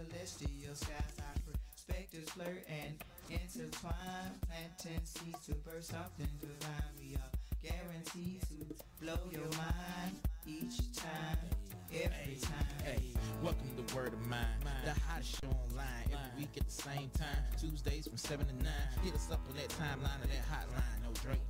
celestial skies. Our perspectives flirt and intertwine, planting seeds to burst something divine. We are guaranteed to blow your mind each time, every time. Hey, welcome to Word of Mine, the hottest show online every week at the same time. Tuesdays from 7 to 9. Hit us up on that timeline of that hotline. No Drake.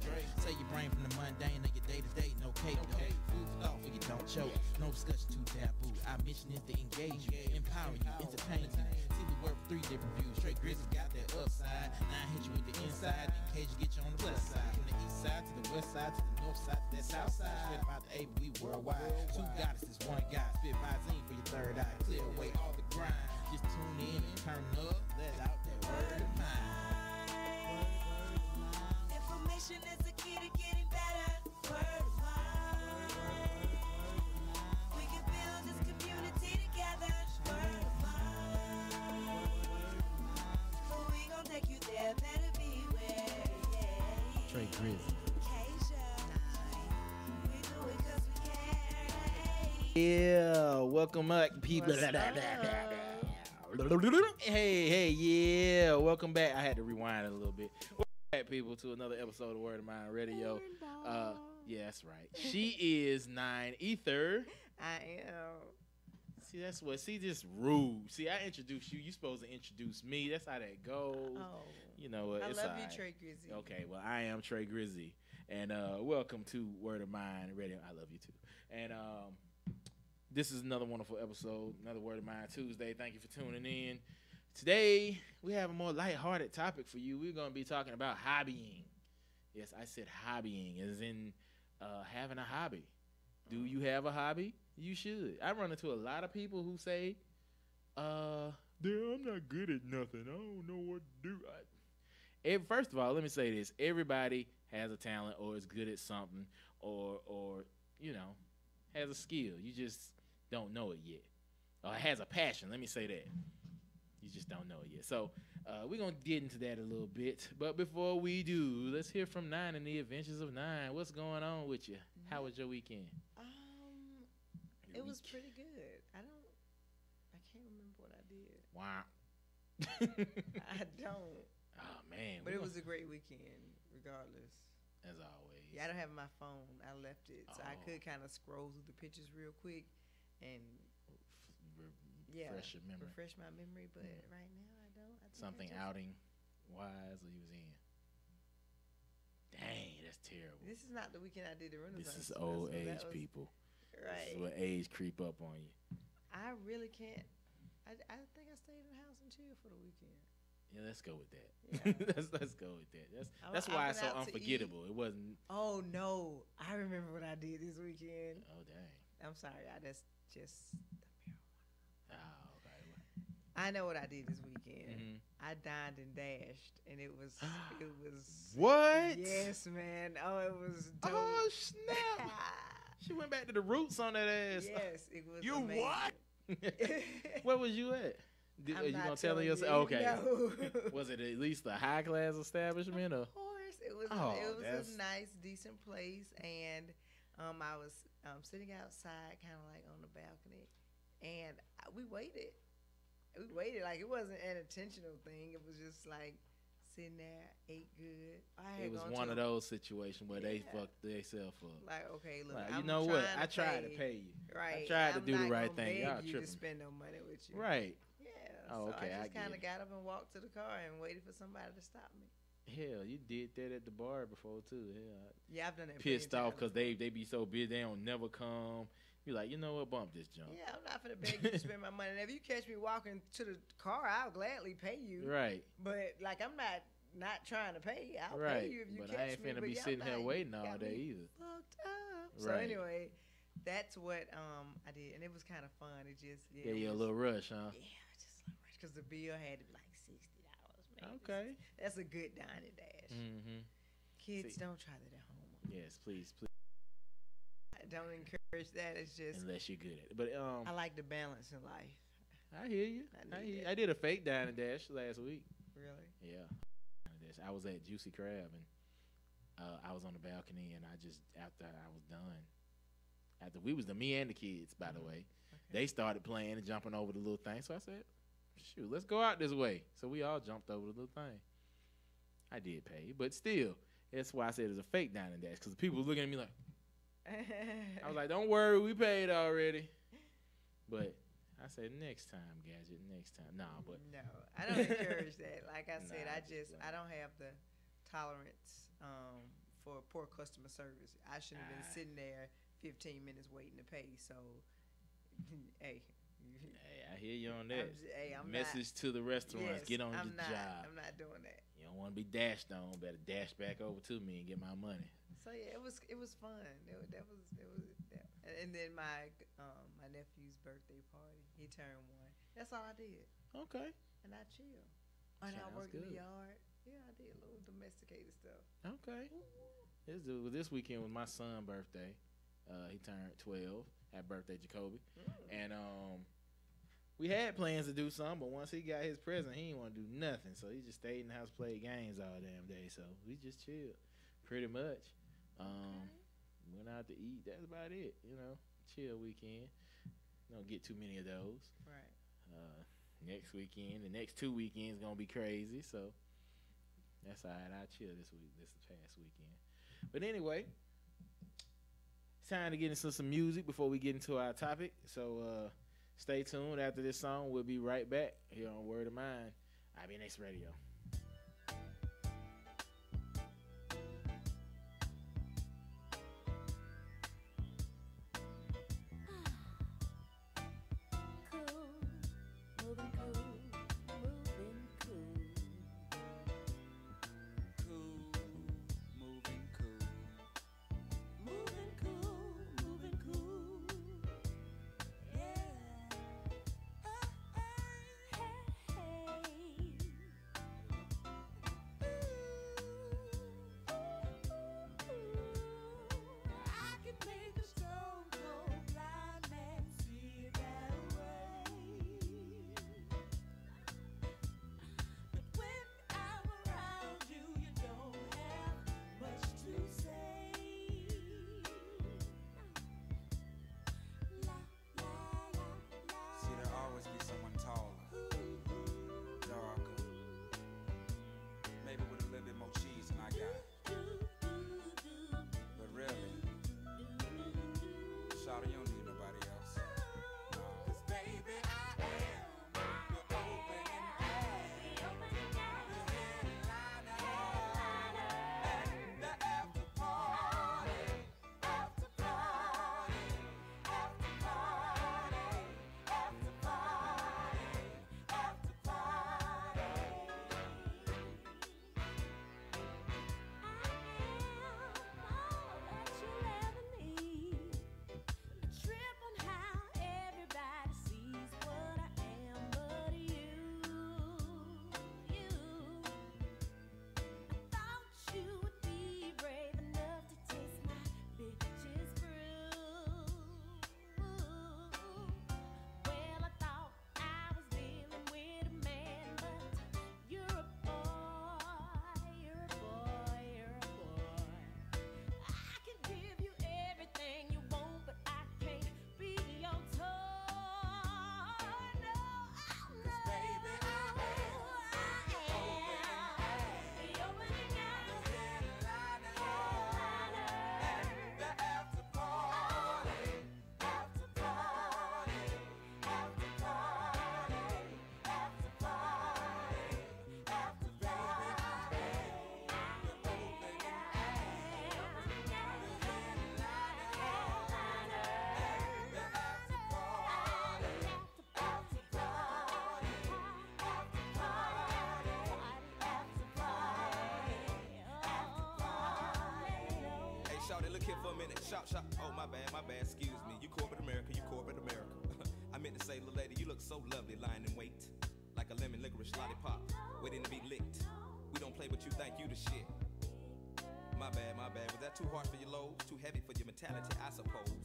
Say your brain from the mundane of your day to day. No cake, food for thought for you don't choke. No discussion too taboo. Our mission is to engage you, empower you, entertain you. See the world from 3 different views. Straight Grizzly got that upside. Now I hit you with the inside in case you get you on the plus side. From the east side to the west side to the north side to that south side. Straight about the A, but we worldwide. 2 goddesses, 1 guy. Spit Visine for your third eye. Clear away all the grind. Just tune in and turn up. Let out that word of mine. Information is the key to getting better. Word of mine. We can build this community together. Word of mine. But we gon' take you there. Better beware. Yeah. Trey Grizzly. Yeah, welcome back, people. Hey, yeah, welcome back. I had to rewind it a little bit. Welcome back, people, to another episode of Word of Mine Radio. Yeah, that's right. She is 9 Ether. I am. See, that's what. See, just rude. See, I introduced you. You supposed to introduce me. That's how that goes. Oh, You know what? I It's love all you, right. Trey Grizzly. Okay, well, I am Trey Grizzly, and welcome to Word of Mine Radio. I love you too, and this is another wonderful episode, another Word of Mine Tuesday. Thank you for tuning in. Today we have a more lighthearted topic for you. We're going to be talking about hobbying. Yes, I said hobbying, as in having a hobby. Do you have a hobby? You should. I run into a lot of people who say, "I'm not good at nothing. I don't know what to do." First of all, let me say this: everybody has a talent, or is good at something, or you know, has a skill. You just don't know it yet, or has a passion. Let me say that. You just don't know it yet. So we're gonna get into that a little bit. But before we do, let's hear from Nine and the Adventures of Nine. What's going on with you? How was your weekend? It was pretty good. I can't remember what I did. Wow. I don't. Oh man. But it was a great weekend, regardless. as always. Yeah, I don't have my phone. I left it, so I Oh. could kind of scroll through the pictures real quick and Refresh your memory. refresh my memory. But right now, I don't. I think Something outing wise that he was in. Dang, that's terrible. This is not the weekend I did the Renaissance. This is old Festival. age That was- people. Right. This is what age creep up on you. I really can't. I think I stayed in the house and chilled for the weekend. Yeah, let's go with that. Yeah. let's go with that. I- That's I why went it's so out to unforgettable. It wasn't. Oh no! I remember what I did this weekend. Oh dang. I'm sorry. That's just the marijuana. Oh okay. I know what I did this weekend. Mhm. I dined and dashed, and it was What? Yes, man. Oh, it was dope. Oh snap! She went back to the roots on that ass. Yes, it was. You amazing. what? Where was you at? I'm Are you not gonna tell telling yourself? you. Okay. No. Was it at least a high class establishment or? Of course, it was. Oh, it was that's- a nice, decent place, and I was sitting outside, kind of like on the balcony, and we waited. We waited like it wasn't an intentional thing. It was just like sitting there, ate good. I had It was gone one to of those situations where they Yeah. fucked themselves up. like, okay, look, Like, I'm you know what? trying I tried to pay you. Right, tried to I'm do the not right gonna thing. beg Y'all you tripping. to spend no money with you. Right. Yeah. Oh, so okay, I I just get kind it. of got up and walked to the car and waited for somebody to stop me. Hell, you did that at the bar before too. Hell, Yeah, I've done that. pissed plenty off times because they be so busy they don't never come. You like, you know what? Bump this junk. Yeah, I'm not finna beg you to spend my money. And if you catch me walking to the car, I'll gladly pay you. Right. But like, I'm not trying to pay. I'll Right. pay you if you But catch I ain't me. finna but be yeah, sitting I'm here not- waiting you all got day me either. Fucked up. So Right. anyway, that's what I did, and it was kind of fun. It just Yeah, it you a was- little rush, huh? Yeah, just a little rush because the bill had to be like $60. Man. Okay. That's a good dine and dash. Mm-hmm. Kids, See. don't try that at home. Yes, please, please. I don't encourage that. It's just Unless you're good at it. But I like the balance in life. I hear you. I I, need hear you. that. I did a fake dine and dash last week. Really. Yeah. I was at Juicy Crab and I was on the balcony and I just after I was done. After we was me and the kids, by the way. Okay. They started playing and jumping over the little thing. So I said, shoot, let's go out this way. So we all jumped over the little thing. I did pay, but still, that's why I said it's a fake dine and dash, because people looking at me like, I was like, don't worry, we paid already. But I said, next time, Gadget, next time. Nah, but. No, I don't encourage that. Like I said, Nah, I don't have the tolerance for poor customer service. I shouldn't have been sitting there 15 minutes waiting to pay. So, hey. Hey, I hear you on that. I'm Message to the restaurants, get on your job. I'm not doing that. You don't want to be dashed on. Better dash back over to me and get my money. So yeah, it was fun. That was. And then my nephew's birthday party. He turned 1. That's all I did. Okay. And I chilled. And I Sounds worked in good. the yard. Yeah, I did a little domesticated stuff. Okay. This weekend was my son's birthday. He turned 12. Happy birthday, Jacoby. And we had plans to do something, but once he got his present, he didn't want to do nothing. So he just stayed in the house, played games all damn day. So we just chilled, pretty much. Went out to eat. That's about it. Chill weekend. Don't get too many of those. Right. Next weekend, the next 2 weekends gonna be crazy. So that's all right. I chill this past weekend. But anyway, it's time to get into some music before we get into our topic. So stay tuned. After this song, we'll be right back here on Word of Mine, IBNX Radio. Look here for a minute. Shop. Oh, my bad. Excuse me. You corporate America. I meant to say, little lady, you look so lovely lying in wait. Like a lemon licorice lollipop, waiting to be licked. We don't play, but you think you the shit. My bad. Was that too hard for your load? Too heavy for your mentality, I suppose.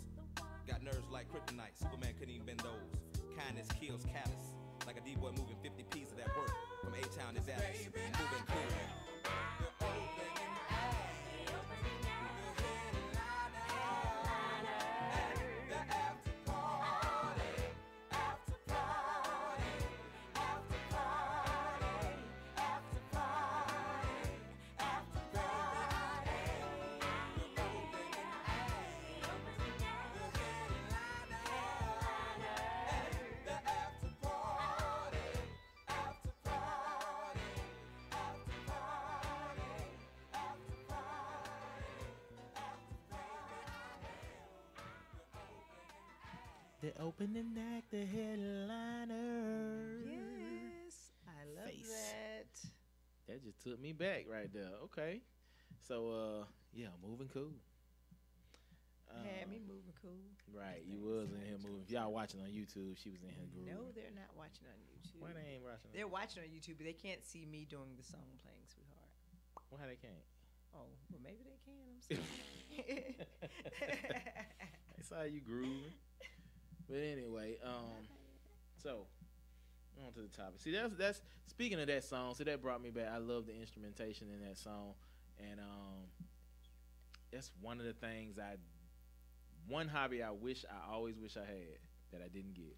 Got nerves like kryptonite. Superman couldn't even bend those. Kindness kills callous. Like a D-boy moving 50 P's of that work. From A-Town to Dallas. Moving cool. The opening act, the headliner. Yes, I love Face. that. That just took me back right there. Okay. So, yeah, moving cool. Had me moving cool. Right, you was in here moving. If y'all watching on YouTube, she was in here grooving. No, they're not watching on YouTube. Why they ain't watching? They're watching on YouTube, but they can't see me doing the song playing, sweetheart. Why they can't? Oh, well, maybe they can. I'm sorry. I saw you grooving. But anyway, so on to the topic. See, that's speaking of that song. See, that brought me back. I love the instrumentation in that song, and that's one of the things one hobby I always wish I had that I didn't get,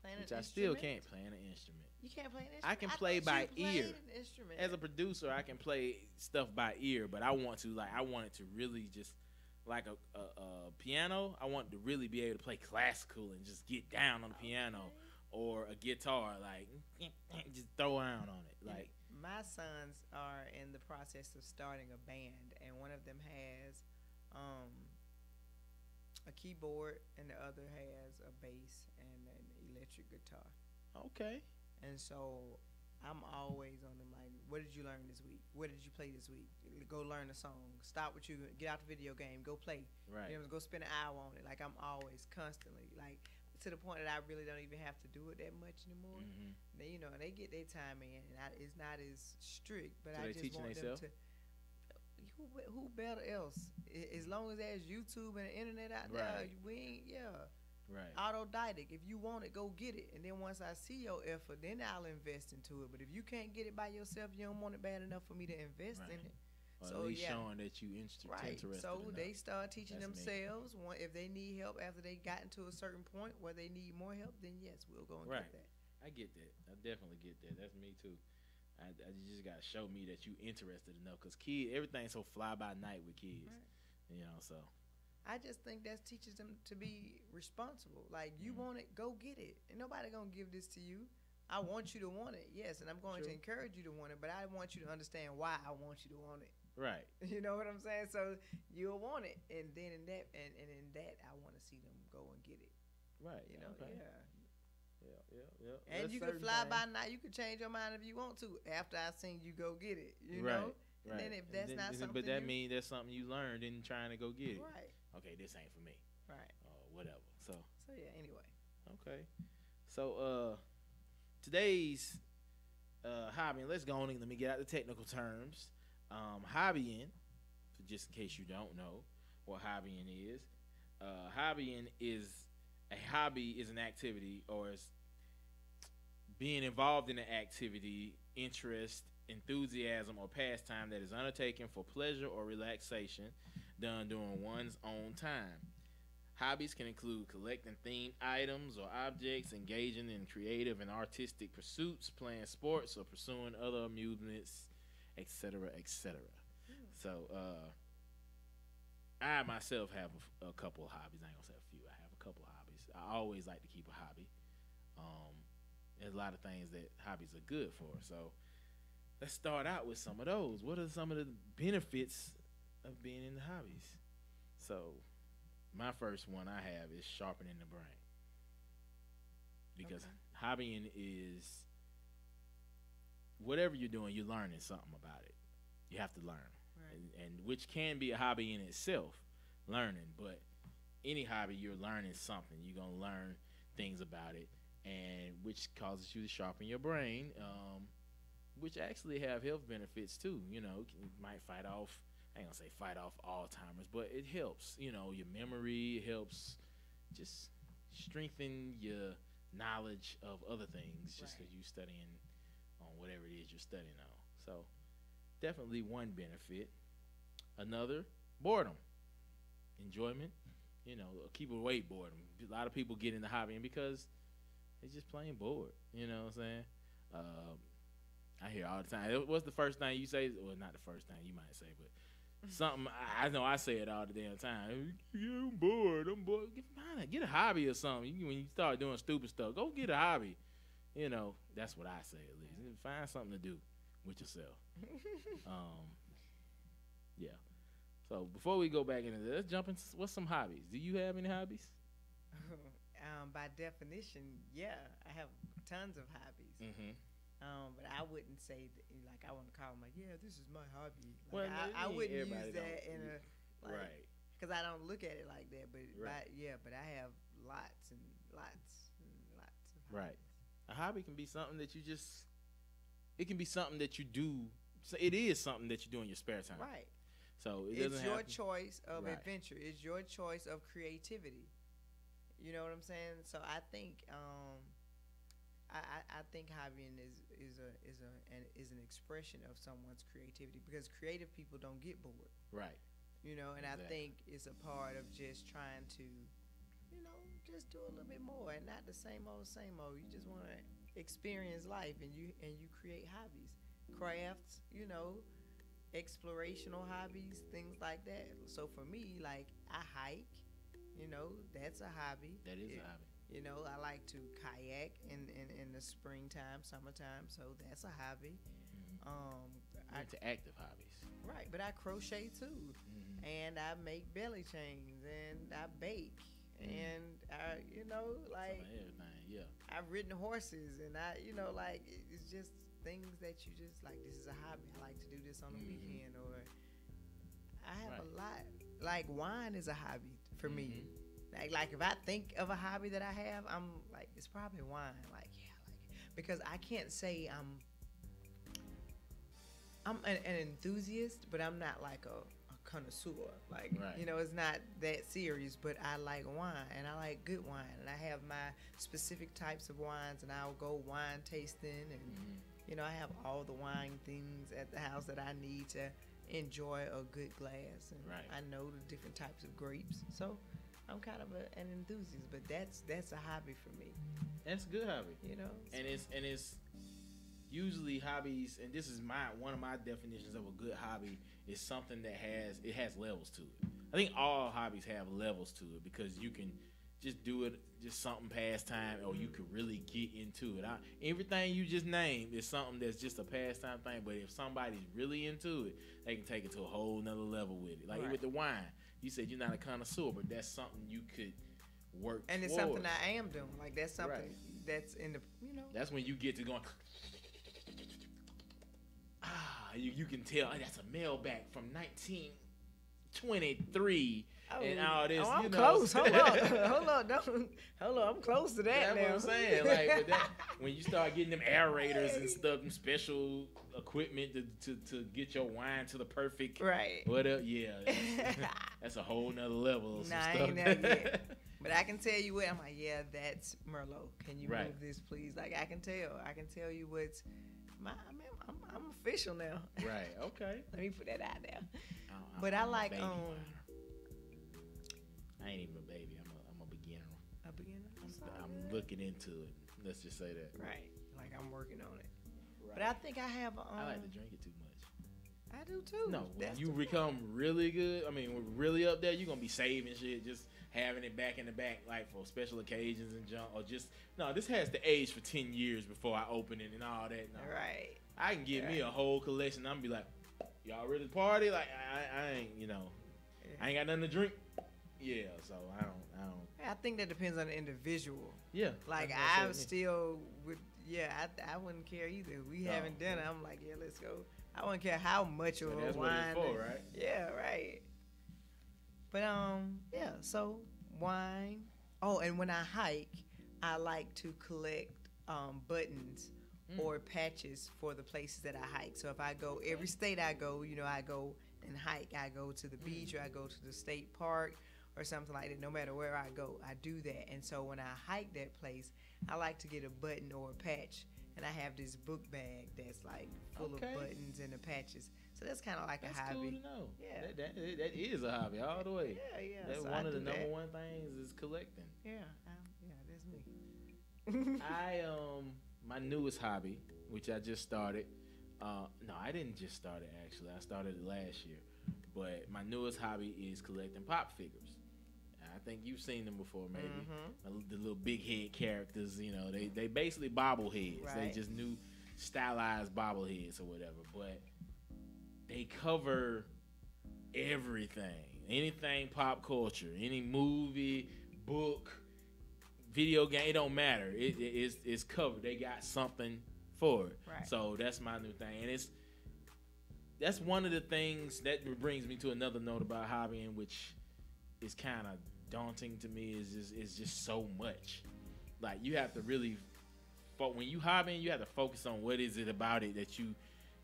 Playing which an I still instrument? can't play an instrument. You can't play an instrument? I can play thought by you played ear. an instrument. As a producer, I can play stuff by ear, but I want it to really just like a piano. I want to really be able to play classical and just get down on the piano, or a guitar, like just throw around on it. Like My sons are in the process of starting a band, and one of them has a keyboard, and the other has a bass and an electric guitar. okay, And so I'm always on them like, what did you learn this week? What did you play this week? Go learn a song. Stop what you get out the video game. Go play. right, You know, go spend an hour on it. Like I'm always constantly like to the point that I really don't even have to do it that much anymore. hmm They, they get their time in, and it's not as strict. But So I they just teaching want them theyself? to. Who better else? As long as there's YouTube and the internet out there, Right. we ain't right, autodidact. If you want it, go get it. And then once I see your effort, then I'll invest into it. But if you can't get it by yourself, you don't want it bad enough for me to invest Right. in it. or So, at least yeah. showing that you Right. interested. So enough. they start teaching That's me. themselves. If they need help after they gotten to a certain point where they need more help, then yes, we'll go and Right. get that. I get that. I definitely get that. That's me too. You just gotta show me that you interested enough, cause everything's so fly by night with kids. Right. So I just think that teaches them to be responsible. Like you Mhm. want it, go get it. And nobody gonna give this to you. I want you to want it, yes, and I'm going to True. encourage you to want it, but I want you to understand why I want you to want it. right, You know what I'm saying? So you'll want it, and then in that, and in that, I want to see them go and get it. right. You know, okay. yeah. Yeah. And There's you can certain fly things- by night. You can change your mind if you want to after I seen you go get it. You Right, know. And then if that's not something, but that you, means that's something you learned in trying to go get it. right, Okay, this ain't for me. right. Whatever. So So yeah. Anyway, okay. So today's hobby. And let's go on and let me get out the technical terms. Hobbying, just in case you don't know what hobbying is. Hobbying is a hobby is an activity, or is being involved in an activity, interest, enthusiasm, or pastime that is undertaken for pleasure or relaxation, done during one's own time. Hobbies can include collecting themed items or objects, engaging in creative and artistic pursuits, playing sports, or pursuing other amusements, etc., etc. So, I myself have a couple of hobbies. I ain't gonna say a few. I have a couple of hobbies. I always like to keep a hobby. There's a lot of things that hobbies are good for. So, let's start out with some of those. What are some of the benefits of being in the hobbies? So, my first one I have is sharpening the brain. Because hobbying is whatever you're doing, you're learning something about it. You have to learn. right. And which can be a hobby in itself, learning. But any hobby, you're learning something. You're going to learn things about it, and which causes you to sharpen your brain, which actually have health benefits too. You might fight off, I ain't gonna say fight off Alzheimer's, but it helps, your memory. It helps just strengthen your knowledge of other things just because you're studying on whatever it is you're studying on. So definitely one benefit. Another, boredom, enjoyment. Keep away boredom. A lot of people get into hobbying because they're just plain bored. You know what I'm saying? I hear all the time. What's the first thing you say? Well, not the first thing you might say, but something I know I say it all the damn time. Yeah, I'm bored. Get a hobby or something. When you start doing stupid stuff, go get a hobby. That's what I say at least. Find something to do with yourself. Yeah. So before we go back into this, let's jump into what's some hobbies. Do you have any hobbies? by definition, yeah, I have tons of hobbies. Mm-hmm. But I wouldn't say that, like I want to call them like, yeah, this is my hobby. Like, Well, I wouldn't use everybody that don't. in a like, Right. because I don't look at it like that. But Right. but I have lots and lots and lots of hobbies. Right. A hobby can be something that you just. It can be something that you do. So it is something that you do in your spare time. Right. So it It's doesn't your have to- choice of Right. adventure. It's your choice of creativity. You know what I'm saying? So I think I think hobbying is an expression of someone's creativity because creative people don't get bored. Right. You know, and Exactly. I think it's a part of just trying to, just do a little bit more and not the same old, same old. You just want to experience life, and you create hobbies, crafts, explorational hobbies, things like that. So for me, like I hike, that's a hobby. That is It- a hobby. I like to kayak in the springtime, summertime, so that's a hobby. You're into active hobbies. Right, but I crochet too. Mm-hmm. And I make belly chains, and I bake, and I, like Everything. Yeah. I've ridden horses, and it's just things that you just like. This is a hobby. I like to do this on the weekend, or I have a lot. Like wine is a hobby for me. Like if I think of a hobby that I have, I'm like it's probably wine. Like because I can't say I'm an enthusiast, but I'm not like a connoisseur. Like, Right. it's not that serious, but I like wine and I like good wine. And I have my specific types of wines and I'll go wine tasting and, I have all the wine things at the house that I need to enjoy a good glass. And Right. I know the different types of grapes. So I'm kind of an enthusiast, but that's a hobby for me, That's a good hobby. So- And it's usually hobbies, and this is one of my definitions of a good hobby is something that has levels to it. I think all hobbies have levels to it because you can just do it just something pastime, or you could really get into it. Everything you just named is something that's just a pastime thing, but if somebody's really into it, they can take it to a whole nother level with it. Like Right. with the wine, you said you're not a connoisseur, but that's something you could work And it's towards. something I am doing. Like that's something Right. that's in the That's when you get to going. You can tell that's a mailback from 1923 and all this. I'm you know. close. Hold on, hold on. I'm close to that That's now. what I'm saying. Like but when you start getting them aerators and stuff, them special equipment to get your wine to the perfect Right. whatever. Yeah, that's a whole nother level of some Nah, I stuff. ain't there yet. But I can tell you what. I'm like, yeah, that's Merlot. Can you Right. move this, please? Like I can tell you what's I'm official now. Right. Okay. Let me put that out there. I'm- But I'm I a like baby winer. I ain't even a baby. I'm a beginner. a beginner. I'm looking into it. Let's just say that. Right. Like I'm working on it. Right. But I think I have. I like to drink it too much. I do too. No, when That's you the become really good, really up there, you're gonna be saving shit, just having it back in the back, like for special occasions and junk, or just this has to age for 10 years before I open it and all that. No. Right. I can get me a whole collection. I'm be like, y'all ready to party? Like I ain't, I ain't got nothing to drink. Yeah, so I don't. I think that depends on the individual. Yeah, Like that's what I I said. still would. Yeah, I wouldn't care either. We having dinner. I'm like, yeah, let's go. I wouldn't care how much So of a that's what wine. it's for, right? Yeah, right. But yeah. So wine. Oh, and when I hike, I like to collect buttons or patches for the places that I hike. So if I go, every state I go, I go and hike. I go to the beach or I go to the state park or something like that. No matter where I go, I do that. And so when I hike that place, I like to get a button or a patch. And I have this book bag that's like full of Okay. buttons and the patches. So that's kind of like That's a hobby. cool to know. Yeah. That is a hobby all the way. Yeah. That's So one I of the do number that. one things is collecting. Yeah, that's me. My newest hobby, which I just started. No, I didn't just start it actually. I started it last year. But my newest hobby is collecting pop figures. I think you've seen them before, maybe. The little big head characters. They basically bobbleheads. They Right. just new stylized bobbleheads or whatever. But they cover everything, anything pop culture, any movie, book, video game. It don't matter. It's covered. They got something for it. Right. So that's my new thing, and that's one of the things that brings me to another note about hobbying, which is kind of daunting to me. Is just so much. Like you have to really, when you hobbying, you have to focus on what is it about it that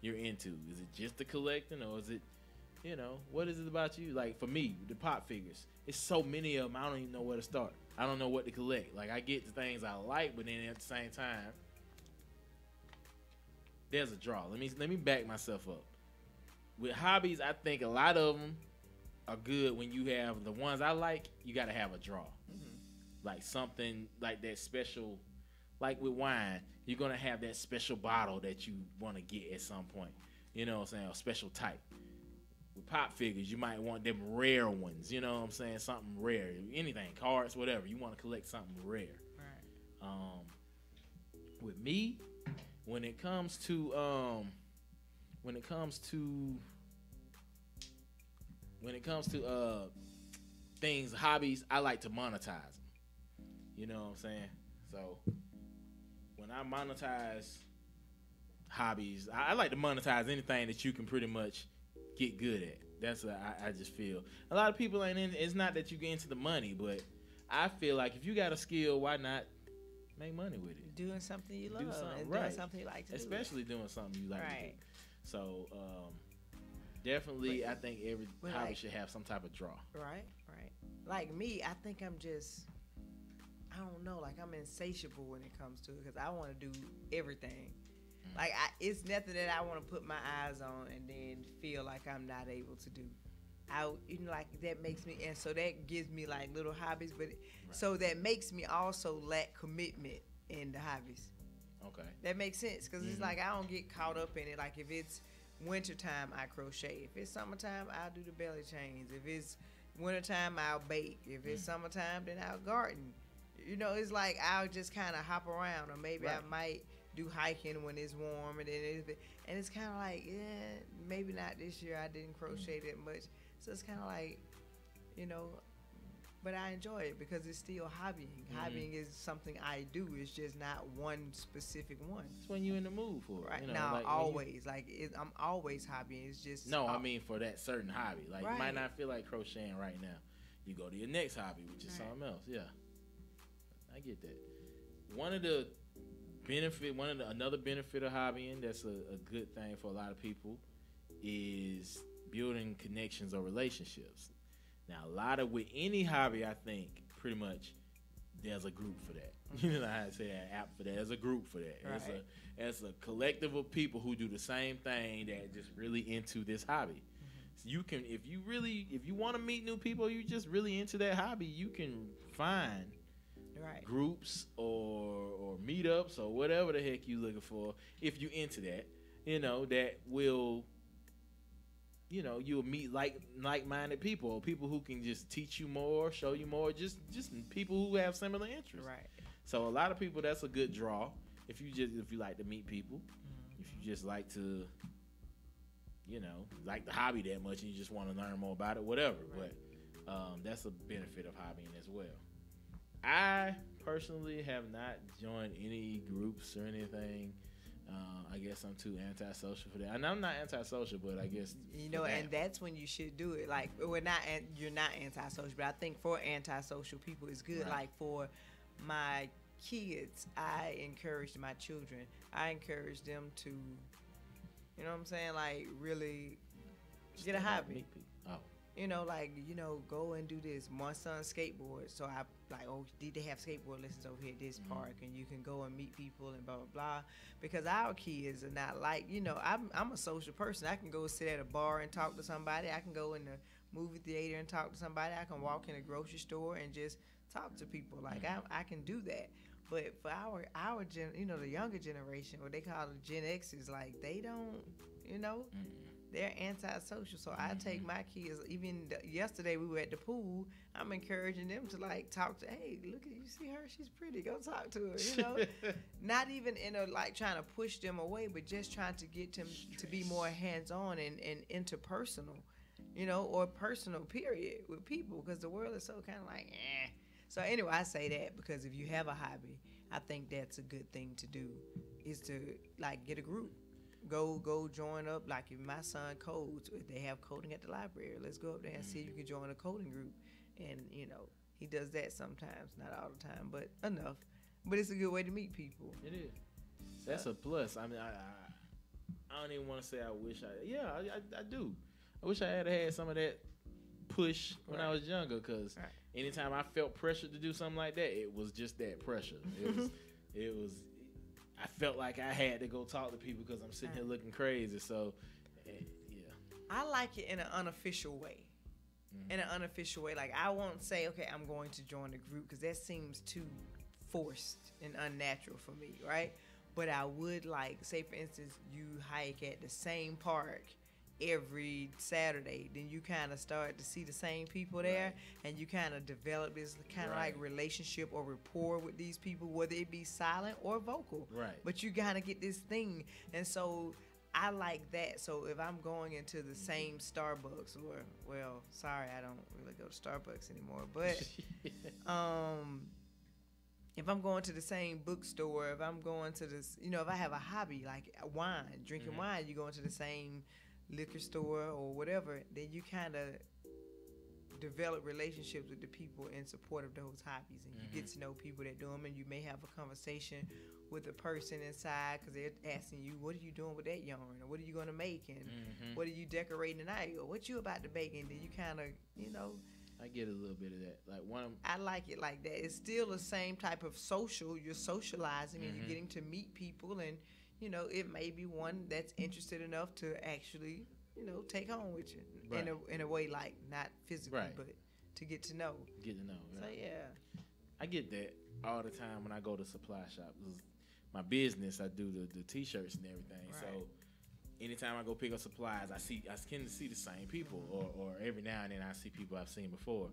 you're into. Is it just the collecting, or is it, what is it about you? Like for me, the pop figures. It's so many of them. I don't even know where to start. I don't know what to collect. Like I get the things I like, but then at the same time, there's a draw. Let me back myself up. With hobbies, I think a lot of them are good when you have the ones I like. You got to have a draw, like something like that special. Like with wine, you're gonna have that special bottle that you want to get at some point. You know what I'm saying? A special type. With pop figures, you might want them rare ones. You know what I'm saying? Something rare. Anything, cards, whatever. You want to collect something rare. Right. With me, when it comes to things, hobbies, I like to monetize them. You know what I'm saying? So when I monetize hobbies, I like to monetize anything that you can pretty much get good at. That's what I just feel. A lot of people ain't in. It's not that you get into the money, but I feel like if you got a skill, why not make money with it? Doing something you love, and right. doing something you like to Especially doing something you like Right. to do. So definitely, I think every but hobby like- should have some type of draw. do. Right. Like me, I think I'm just, I don't know, like I'm insatiable when it comes to it because I want to do everything. Like it's nothing that I want to put my eyes on and then feel like I'm not able to do. Like that makes me, and so that gives me like little hobbies, but so that makes me also lack commitment in the hobbies. Okay. That makes sense because it's like I don't get caught up in it. Like if it's wintertime, I crochet. If it's summertime, I'll do the belly chains. If it's wintertime, I'll bake. If it's summertime, then I'll garden. It's like I'll just kind of hop around, or maybe I might do hiking when it's warm, and it's kind of like, yeah, maybe not this year. I didn't crochet that much, so it's kind of like, but I enjoy it because it's still hobbying. Hobbying is something I do. It's just not one specific one. It's when you in the mood for it. Right You know, now, like when always I'm always hobbying. It's just No, I mean for that certain hobby. Like you might Right. not feel like crocheting right now. You go to your next hobby, which is Right. something else. Yeah, I get that. Another benefit of hobbying that's a good thing for a lot of people is building connections or relationships. Now, with any hobby, I think pretty much there's a group for that. You know how I say that, app for that. There's a group for that. Right. It's a collective of people who do the same thing that just really into this hobby. So you can, if you want to meet new people, you just really into that hobby, you can find right. groups or meetups or whatever the heck you looking for. If you into that, that will, you'll meet like-minded people, or people who can just teach you more, show you more, just people who have similar interests. Right. So a lot of people, that's a good draw. If you like to meet people, if you just like to, like the hobby that much and you just want to learn more about it, whatever. Right. But that's a benefit of hobbying as well. I personally have not joined any groups or anything. I guess I'm too antisocial for that. And I'm not antisocial, but I guess and that's when you should do it. Like you're not antisocial, but I think for antisocial people, it's good. Right. Like for my kids, I encourage my children. I encourage them to, like really get a hobby. meet people. Oh, Go and do this. My son skateboards, so I did they have skateboard lessons over here at this park, and you can go and meet people and blah blah blah. Because our kids are not like, I'm a social person. I can go sit at a bar and talk to somebody. I can go in the movie theater and talk to somebody. I can walk in a grocery store and just talk to people. Like I can do that. But for our gen, the younger generation, what they call the Gen X's, like they don't, they're antisocial. So I take my kids. Even yesterday we were at the pool. I'm encouraging them to like talk to. Hey, look at you, see her? She's pretty. Go talk to her. Not even in a like trying to push them away, but just trying to get them to be more hands-on and interpersonal, or personal period with people, because the world is so kind of like So anyway, I say that because if you have a hobby, I think that's a good thing to do. Is to like get a group, go join up. Like if my son codes, if they have coding at the library, let's go up there and see if you can join a coding group. And you know he does that sometimes, not all the time, but enough. But it's a good way to meet people. It is. That's a plus. I mean, I don't even want to say I wish I do. I wish I had some of that push when I was younger, because anytime I felt pressured to do something like that, it was just that pressure. It was. I felt like I had to go talk to people because I'm sitting here looking crazy. So, yeah. I like it in an unofficial way. In an unofficial way, like I won't say, okay, I'm going to join the group because that seems too forced and unnatural for me, right? But I would like, say for instance, you hike at the same park every Saturday, then you kind of start to see the same people there, and you kind of develop this kind of like relationship or rapport with these people, whether it be silent or vocal. Right. But you kind of get this thing, and so I like that. So if I'm going into the same Starbucks, or well, sorry, I don't really go to Starbucks anymore, but if I'm going to the same bookstore, if I'm going to this, you know, if I have a hobby like wine, drinking wine, you go into the same liquor store or whatever, then you kind of develop relationships with the people in support of those hobbies, and you get to know people that do them, and you may have a conversation with a person inside because they're asking you, what are you doing with that yarn, or what are you going to make, and what are you decorating tonight, or what you about to bake, and then you kind of, you know, I get a little bit of that. Like I like it like that. It's still the same type of social. You're socializing and you're getting to meet people, and you know it may be one that's interested enough to actually, you know, take home with you in a way, like not physically, but to get to know. Get to know. So yeah, I get that all the time when I go to supply shop. My business, I do the t-shirts and everything. So anytime I go pick up supplies, I can see the same people, or every now and then I see people I've seen before.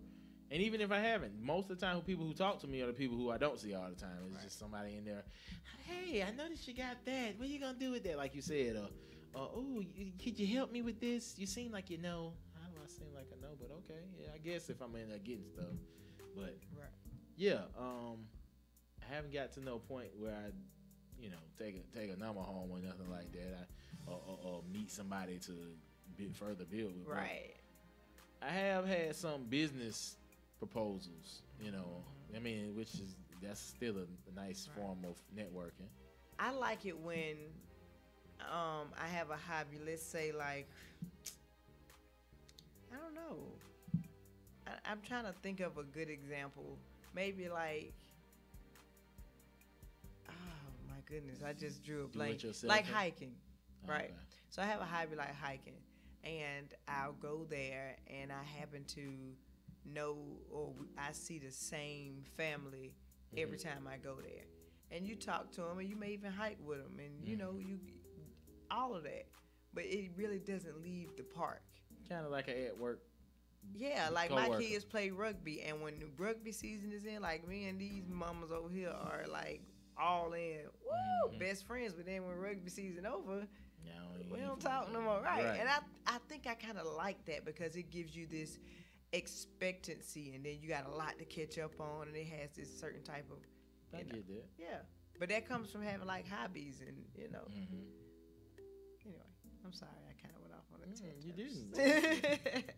And even if I haven't, most of the time, people who talk to me are the people who I don't see all the time. It's just somebody in there. Hey, I noticed you got that. What are you gonna do with that? Like you said, oh, could you help me with this? You seem like you know. How do I seem like I know? But okay, yeah, I guess if I'm in there getting stuff. But yeah, I haven't got to no point where I, you know, take a number home or nothing like that. Or meet somebody to further build with. right. I have had some business proposals, you know. I mean, that's still a nice form of networking. I like it when I have a hobby. Let's say like, I don't know. I'm trying to think of a good example. Maybe like, oh my goodness, I just drew a blank. Like hiking. Right. Okay. So I have a hobby like hiking, and I'll go there, and I happen to know, or I see the same family every time I go there. And you talk to them, and you may even hike with them, and you know, you all of that. But it really doesn't leave the park. Kind of like an at work. Yeah, like co-worker. my kids play rugby, and when the rugby season is in, like me and these mamas over here are like all in, best friends. But then when rugby season over, we don't talk no more, right? And I think I kind of like that because it gives you this expectancy, and then you got a lot to catch up on, and it has this certain type of. I get that. Yeah, but that comes from having like hobbies, and you know. Anyway, I'm sorry, I kind of went off on a tangent. You didn't.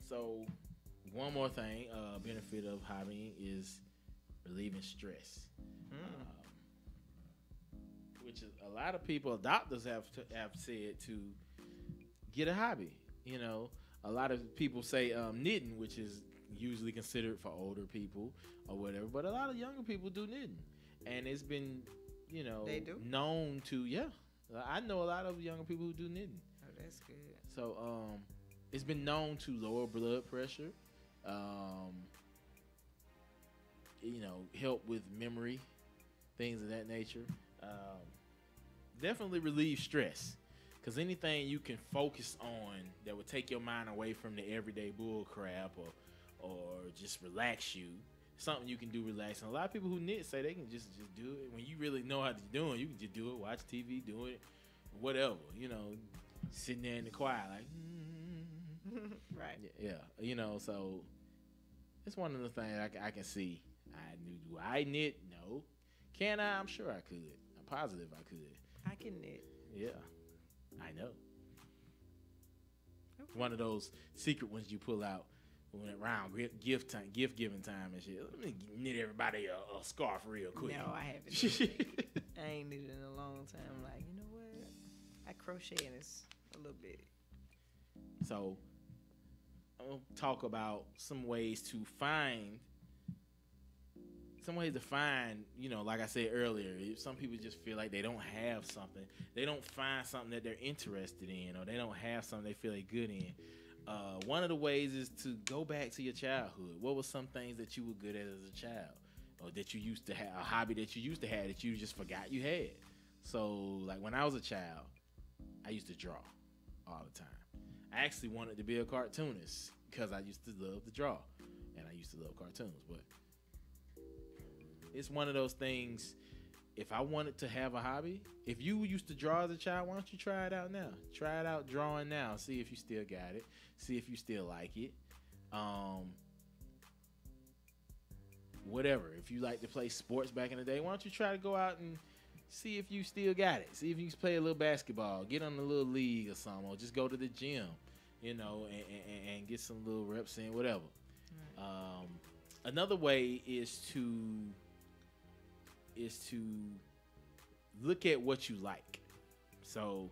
So, one more thing, benefit of hobbying is relieving stress. Which is a lot of people, doctors have said to get a hobby. You know, a lot of people say knitting, which is usually considered for older people or whatever, but a lot of younger people do knitting, and it's been, you know, known to. Yeah, I know a lot of younger people who do knitting. Oh, that's good. So it's been known to lower blood pressure, you know, help with memory, things of that nature. Definitely relieve stress, because anything you can focus on that would take your mind away from the everyday bull crap or just relax you, something you can do relaxing. A lot of people who knit say they can just do it. When you really know how to do it, you can just do it, watch TV, do it, whatever, you know, sitting there in the quiet like right. yeah, you know. So It's one of the things I can see. Do I knit? No. Can I? I'm sure I could. I'm positive I could. I can knit. Yeah, I know. One of those secret ones you pull out when around gift giving time and shit. Let me knit everybody a scarf real quick. No, I haven't. I ain't knitted in a long time. I'm like, you know what? I crochet and it's a little bit. So I'm gonna talk about some ways to find, you know, like I said earlier, some people just feel like they don't have something. They don't find something that they're interested in, or they don't have something they feel they're good in. One of the ways is to go back to your childhood. What were some things that you were good at as a child, or that you used to have, a hobby that you used to have that you just forgot you had? So, like when I was a child, I used to draw all the time. I actually wanted to be a cartoonist because I used to love to draw, and I used to love cartoons. But it's one of those things. If I wanted to have a hobby, if you used to draw as a child, why don't you try it out now? Try it out drawing now. See if you still got it. See if you still like it. Whatever. If you like to play sports back in the day, why don't you try to go out and see if you still got it. See if you can play a little basketball. Get on a little league or something. Or just go to the gym, you know, and get some little reps in, whatever. Right. Another way is to look at what you like. So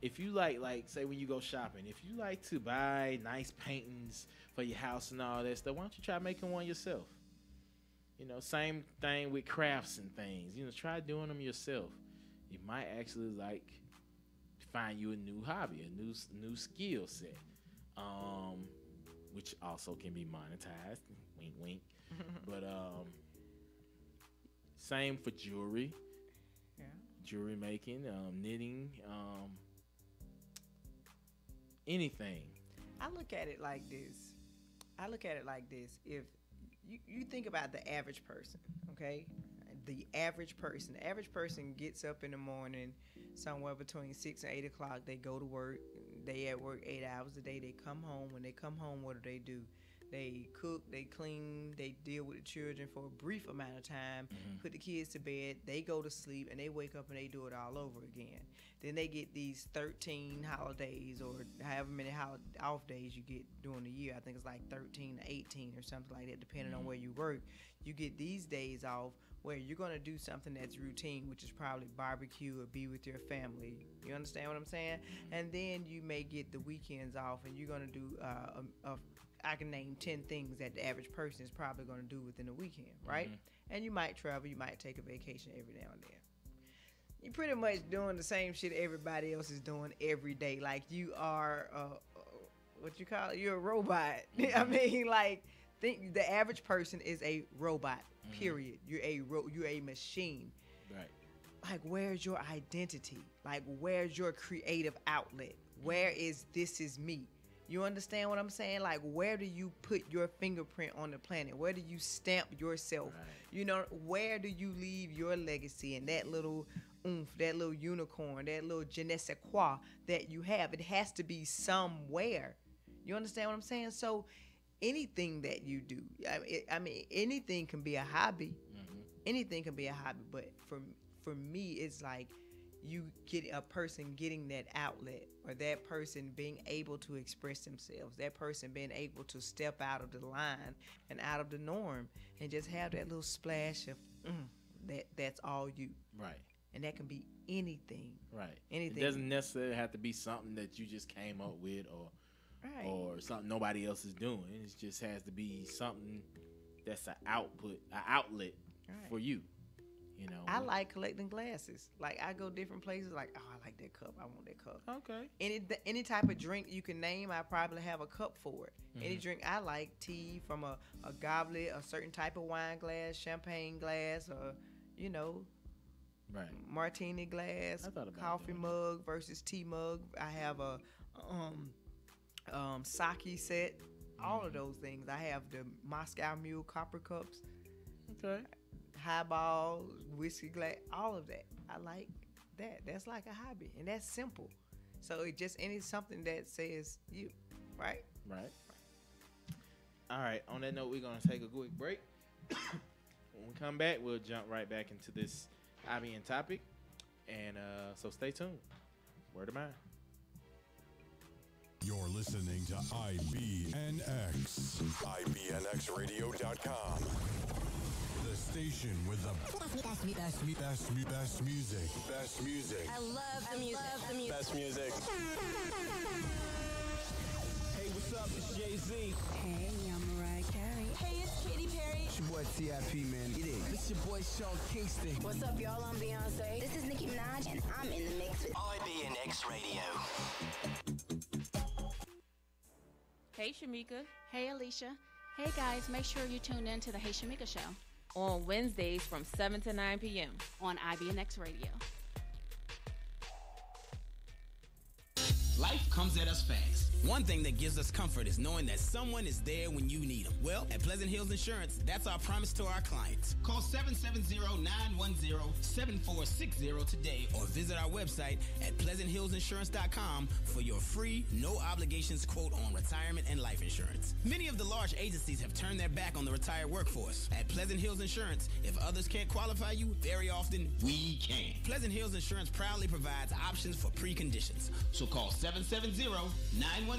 if you like say when you go shopping, if you like to buy nice paintings for your house and all that stuff, why don't you try making one yourself? You know, same thing with crafts and things. You know, try doing them yourself. You might actually find you a new hobby, a new skill set, which also can be monetized. Wink, wink. But same for jewelry. Yeah. Jewelry making, knitting, anything. I look at it like this. If you think about the average person, okay? The average person gets up in the morning somewhere between 6 and 8 o'clock. They go to work. They at work 8 hours a day. They come home. When they come home, what do? They cook, they clean, they deal with the children for a brief amount of time, put the kids to bed, they go to sleep, and they wake up and they do it all over again. Then they get these 13 holidays or however many off days you get during the year. I think it's like 13 to 18 or something like that, depending on where you work. You get these days off where you're going to do something that's routine, which is probably barbecue or be with your family. You understand what I'm saying? And then you may get the weekends off, and you're going to do I can name 10 things that the average person is probably going to do within a weekend, right? And you might travel, you might take a vacation every now and then. You're pretty much doing the same shit everybody else is doing every day. Like you are, what you call it? You're a robot. I mean, like, think the average person is a robot, period. You're a machine. Right. Like, where's your identity? Like, where's your creative outlet? Where is this is me? You understand what I'm saying? Like, where do you put your fingerprint on the planet? Where do you stamp yourself? Right. You know, where do you leave your legacy and that little oomph, that little unicorn, that little je ne sais quoi that you have? It has to be somewhere. You understand what I'm saying? So anything that you do, I mean, anything can be a hobby. Anything can be a hobby. But for me, it's like, you get a person getting that outlet, or that person being able to express themselves, that person being able to step out of the line and out of the norm and just have that little splash of that's all you. Right. And that can be anything. Right. Anything. It doesn't necessarily have to be something that you just came up with or something nobody else is doing. It just has to be something that's an outlet for you. You know, I like collecting glasses. Like, I go different places. Like, oh, I like that cup. I want that cup. Okay. Any type of drink you can name, I probably have a cup for it. Any drink I like, tea from a goblet, a certain type of wine glass, champagne glass, or martini glass, coffee mug versus tea mug. I have a sake set. All of those things. I have the Moscow Mule copper cups. Okay. Highball, whiskey glass, all of that. I like that. That's like a hobby, and that's simple. So it just something that says you, right? Right. All right. On that note, we're gonna take a quick break. When we come back, we'll jump right back into this IBN topic, and so stay tuned. Word of mine. You're listening to IBNX. IBNXradio.com. The station with the best music. Best music. I love the music. Best music. Hey, what's up? It's Jay-Z. Hey, I'm Mariah Carey. Hey, it's Katy Perry. It's your boy T.I.P., man. Get it. It's your boy Sean Kingston. What's up, y'all? I'm Beyonce. This is Nicki Minaj, and I'm in the mix with IBNX Radio. Hey, Shamika. Hey, Alicia. Hey, guys, make sure you tune in to the Hey Shamika Show On Wednesdays from 7 to 9 p.m. on IBNX Radio. Life comes at us fast. One thing that gives us comfort is knowing that someone is there when you need them. Well, at Pleasant Hills Insurance, that's our promise to our clients. Call 770-910-7460 today or visit our website at pleasanthillsinsurance.com for your free, no obligations quote on retirement and life insurance. Many of the large agencies have turned their back on the retired workforce. At Pleasant Hills Insurance, if others can't qualify you, very often we can. Pleasant Hills Insurance proudly provides options for preconditions. So call 770-910-7460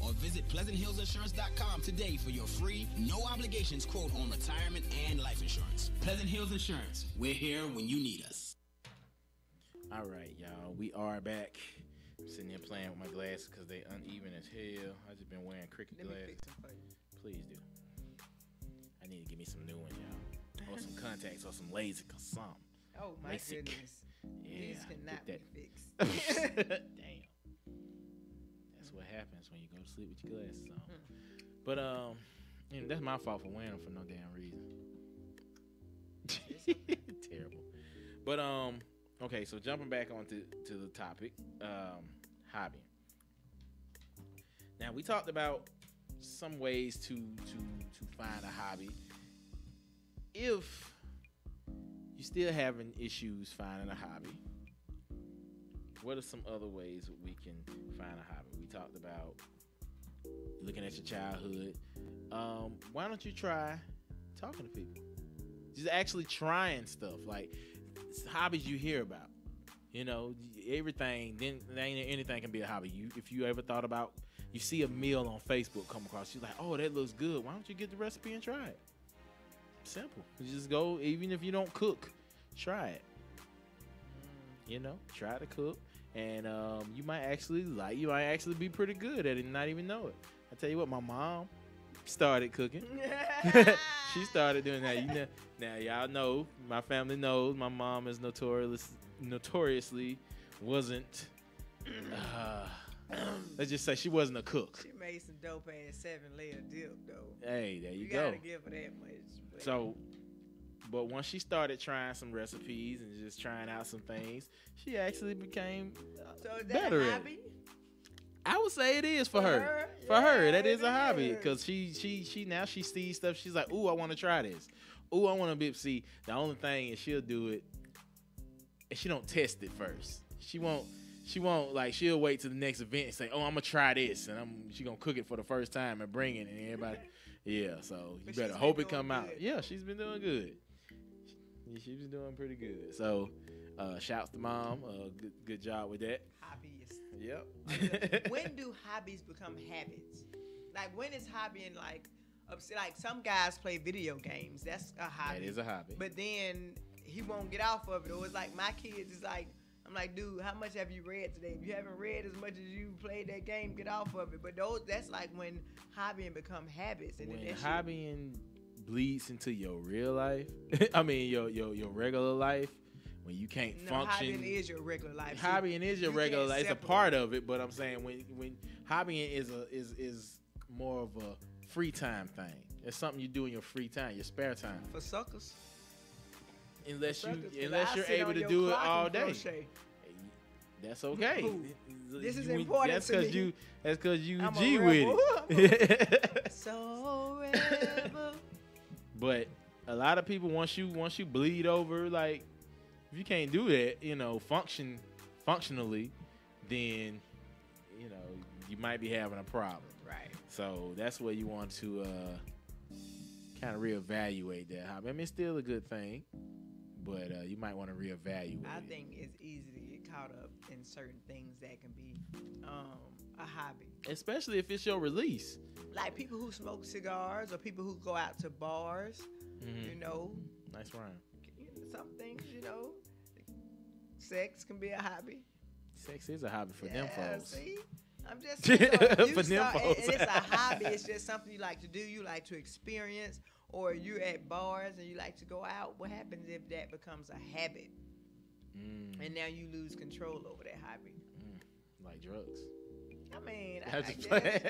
or visit pleasanthillsinsurance.com today for your free, no obligations quote on retirement and life insurance. Pleasant Hills Insurance, we're here when you need us. All right, y'all. We are back. I'm sitting here playing with my glasses because they uneven as hell. I just been wearing cricket Let me glasses. fix them for you. Please do. I need to give me some new ones, y'all. Or some contacts or some LASIK or something. Oh my LASIK. goodness. Yeah, These cannot be get fixed. that. Damn. That's what happens when you go to sleep with your glasses on. But you know, that's my fault for wearing them for no damn reason. Terrible. But okay, so jumping back onto the topic, hobby. Now we talked about some ways to find a hobby. If you still having issues finding a hobby, what are some other ways that we can find a hobby? We talked about looking at your childhood. Why don't you try talking to people? Just actually trying stuff, like hobbies you hear about. You know, everything. Then anything can be a hobby. If you ever thought about, you see a meal on Facebook come across, you're like, oh, that looks good. Why don't you get the recipe and try it? Simple. You just go, even if you don't cook, try it. You know, try to cook, and you might actually be pretty good at it and not even know it. I tell you what, my mom started cooking. She started doing that. You know, now y'all know, my family knows, my mom is notoriously wasn't. Let's just say she wasn't a cook. She made some dope ass 7-layer dip though. Hey, there you You go. gotta give her that much. But So, but once she started trying some recipes and just trying out some things, she actually became so is that better a at hobby? it. I would say it is for her. For Yeah, her, that is it a hobby is. because she now she sees stuff. She's like, ooh, I want to try this. Ooh, I want to be. See, the only thing is she'll do it, and she don't test it first. She won't like, she'll wait to the next event and say, oh, I'm gonna try this, and she gonna cook it for the first time and bring it, and everybody, yeah. So you But better she's hope been it come doing out. good. Yeah, she's been doing good. She's been doing pretty good. So, shouts to mom. Good job with that. Hobbyist. Yep. When do hobbies become habits? Like, when is hobbying like some guys play video games. That's a hobby. That is a hobby. But then he won't get off of it. Or it's like my kids is like, I'm like, dude, how much have you read today? If you haven't read as much as you played that game, get off of it. But that's like when hobbying become habits. And When then that hobbying bleeds into your real life, I mean your regular life, when you can't function. Hobbying is your regular life. Hobbying is your you regular can't life. It's a separate. part of it, but I'm saying when hobbying is more of a free time thing. It's something you do in your free time, your spare time. For suckers. Unless Suckers, 'cause unless I you're sit able on to your do it clock all and day. crochet. That's okay. Ooh, this is important That's to because me. you I'm a G rebel. with it. So rebel. But a lot of people, once you bleed over, like, if you can't do that, functionally, then you might be having a problem. Right. So that's where you want to kind of reevaluate that hobby. I mean, it's still a good thing, but you might want to reevaluate. I think it's easy to get caught up in certain things that can be a hobby. Especially if it's your release. Like people who smoke cigars or people who go out to bars, Mm-hmm. you know. Nice rhyme. Some things, you know, sex can be a hobby. Sex is a hobby for them folks. See? I'm just saying, so For them folks. and it's a hobby. It's just something you like to do. You like to experience, or you're at bars and you like to go out. What happens if that becomes a habit, and now you lose control over that hobby? Like drugs. I mean, I I just guess play.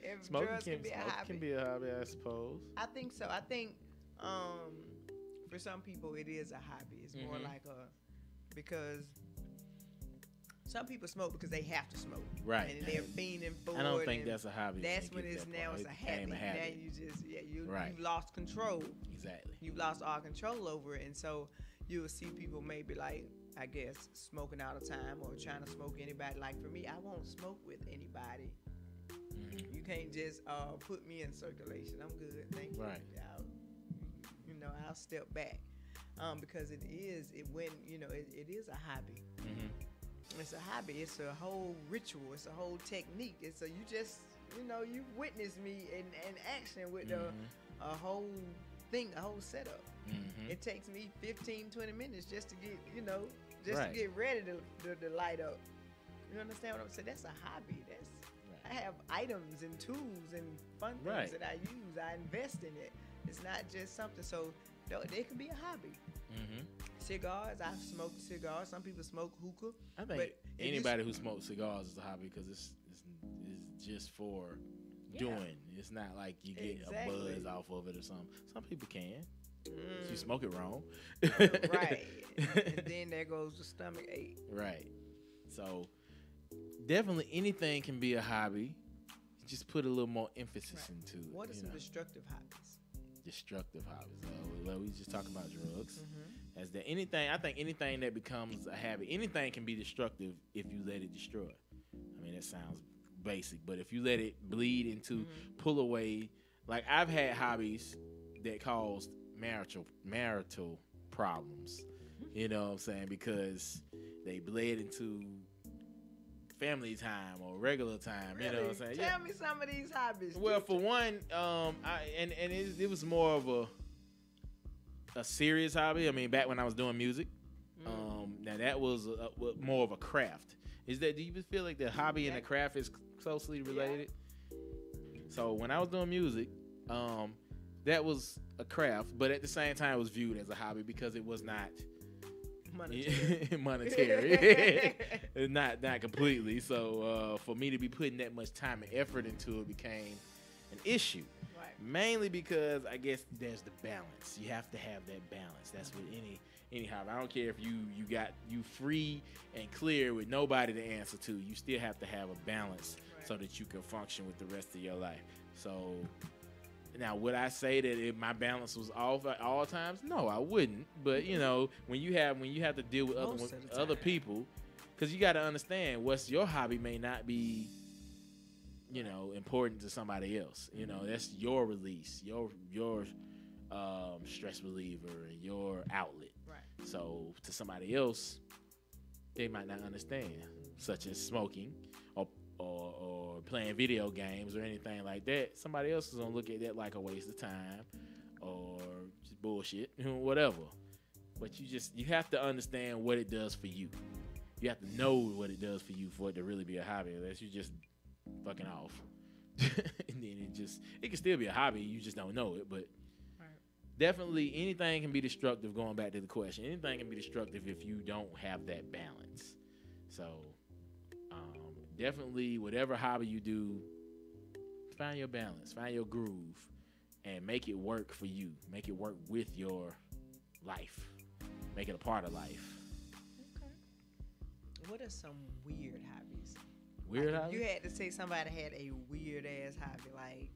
if Smoking drugs can be a hobby, can be a hobby, I suppose. I think so. I think for some people it is a hobby. It's more like because some people smoke because they have to smoke. Right. And they're fiending for it. I don't think that's a hobby. That's when it's now it's a habit. Now you just you've lost control. Exactly. You've lost all control over it, and so you will see people maybe like, I guess, smoking all the time or trying to smoke anybody. Like for me, I won't smoke with anybody. You can't just put me in circulation. I'm good, thank you. Right. I'll step back because it is a hobby. It's a hobby. It's a whole ritual. It's a whole technique. It's you just you witness me in action with a whole thing, a whole setup. It takes me 15-20 minutes just to get to get ready to light up. You understand what I'm saying? That's a hobby. I have items and tools and fun things that I use. I invest in it. It's not just something. So they can be a hobby. Cigars. I smoke cigars. Some people smoke hookah. I think anybody who smokes cigars is a hobby because it's just for doing. It's not like you get a buzz off of it or something. Some people can. You smoke it wrong. Right. And then there goes the stomach ache. Right. So definitely anything can be a hobby. Just put a little more emphasis into it. What are some destructive hobbies? Destructive hobbies. Well, we just talking about drugs. As there anything, I think anything that becomes a habit, anything can be destructive if you let it destroy. I mean, that sounds basic, but if you let it bleed into, pull away, like I've had hobbies that caused marital problems. You know what I'm saying? Because they bled into family time or regular time. Really? You know what I'm saying? Tell me some of these hobbies. Well, for one, it was more of a serious hobby. I mean, back when I was doing music, now that was more of a craft. Do you feel like the hobby and the craft is closely related? Yeah. So when I was doing music, that was a craft, but at the same time, it was viewed as a hobby because it was not monetary. not completely. So for me to be putting that much time and effort into it became an issue. Right. Mainly because I guess there's the balance. You have to have that balance. That's with any hobby. I don't care if you free and clear with nobody to answer to. You still have to have a balance so that you can function with the rest of your life. So now, would I say that if my balance was off at all times? No, I wouldn't. But when you have to deal with other people, because you got to understand what's your hobby may not be, important to somebody else. That's your release, your stress reliever, and your outlet. Right. So to somebody else, they might not understand, such as smoking or playing video games or anything like that. Somebody else is gonna look at that like a waste of time or just bullshit, whatever. But you have to understand what it does for you. You have to know what it does for you for it to really be a hobby. Unless you just fucking off, and then it can still be a hobby. You just don't know it. But definitely anything can be destructive. Going back to the question, anything can be destructive if you don't have that balance. So. Definitely, whatever hobby you do, find your balance, find your groove, and make it work for you. Make it work with your life. Make it a part of life. Okay. What are some weird hobbies? Weird hobbies? hobbies? You had to say somebody had a weird ass hobby. Like,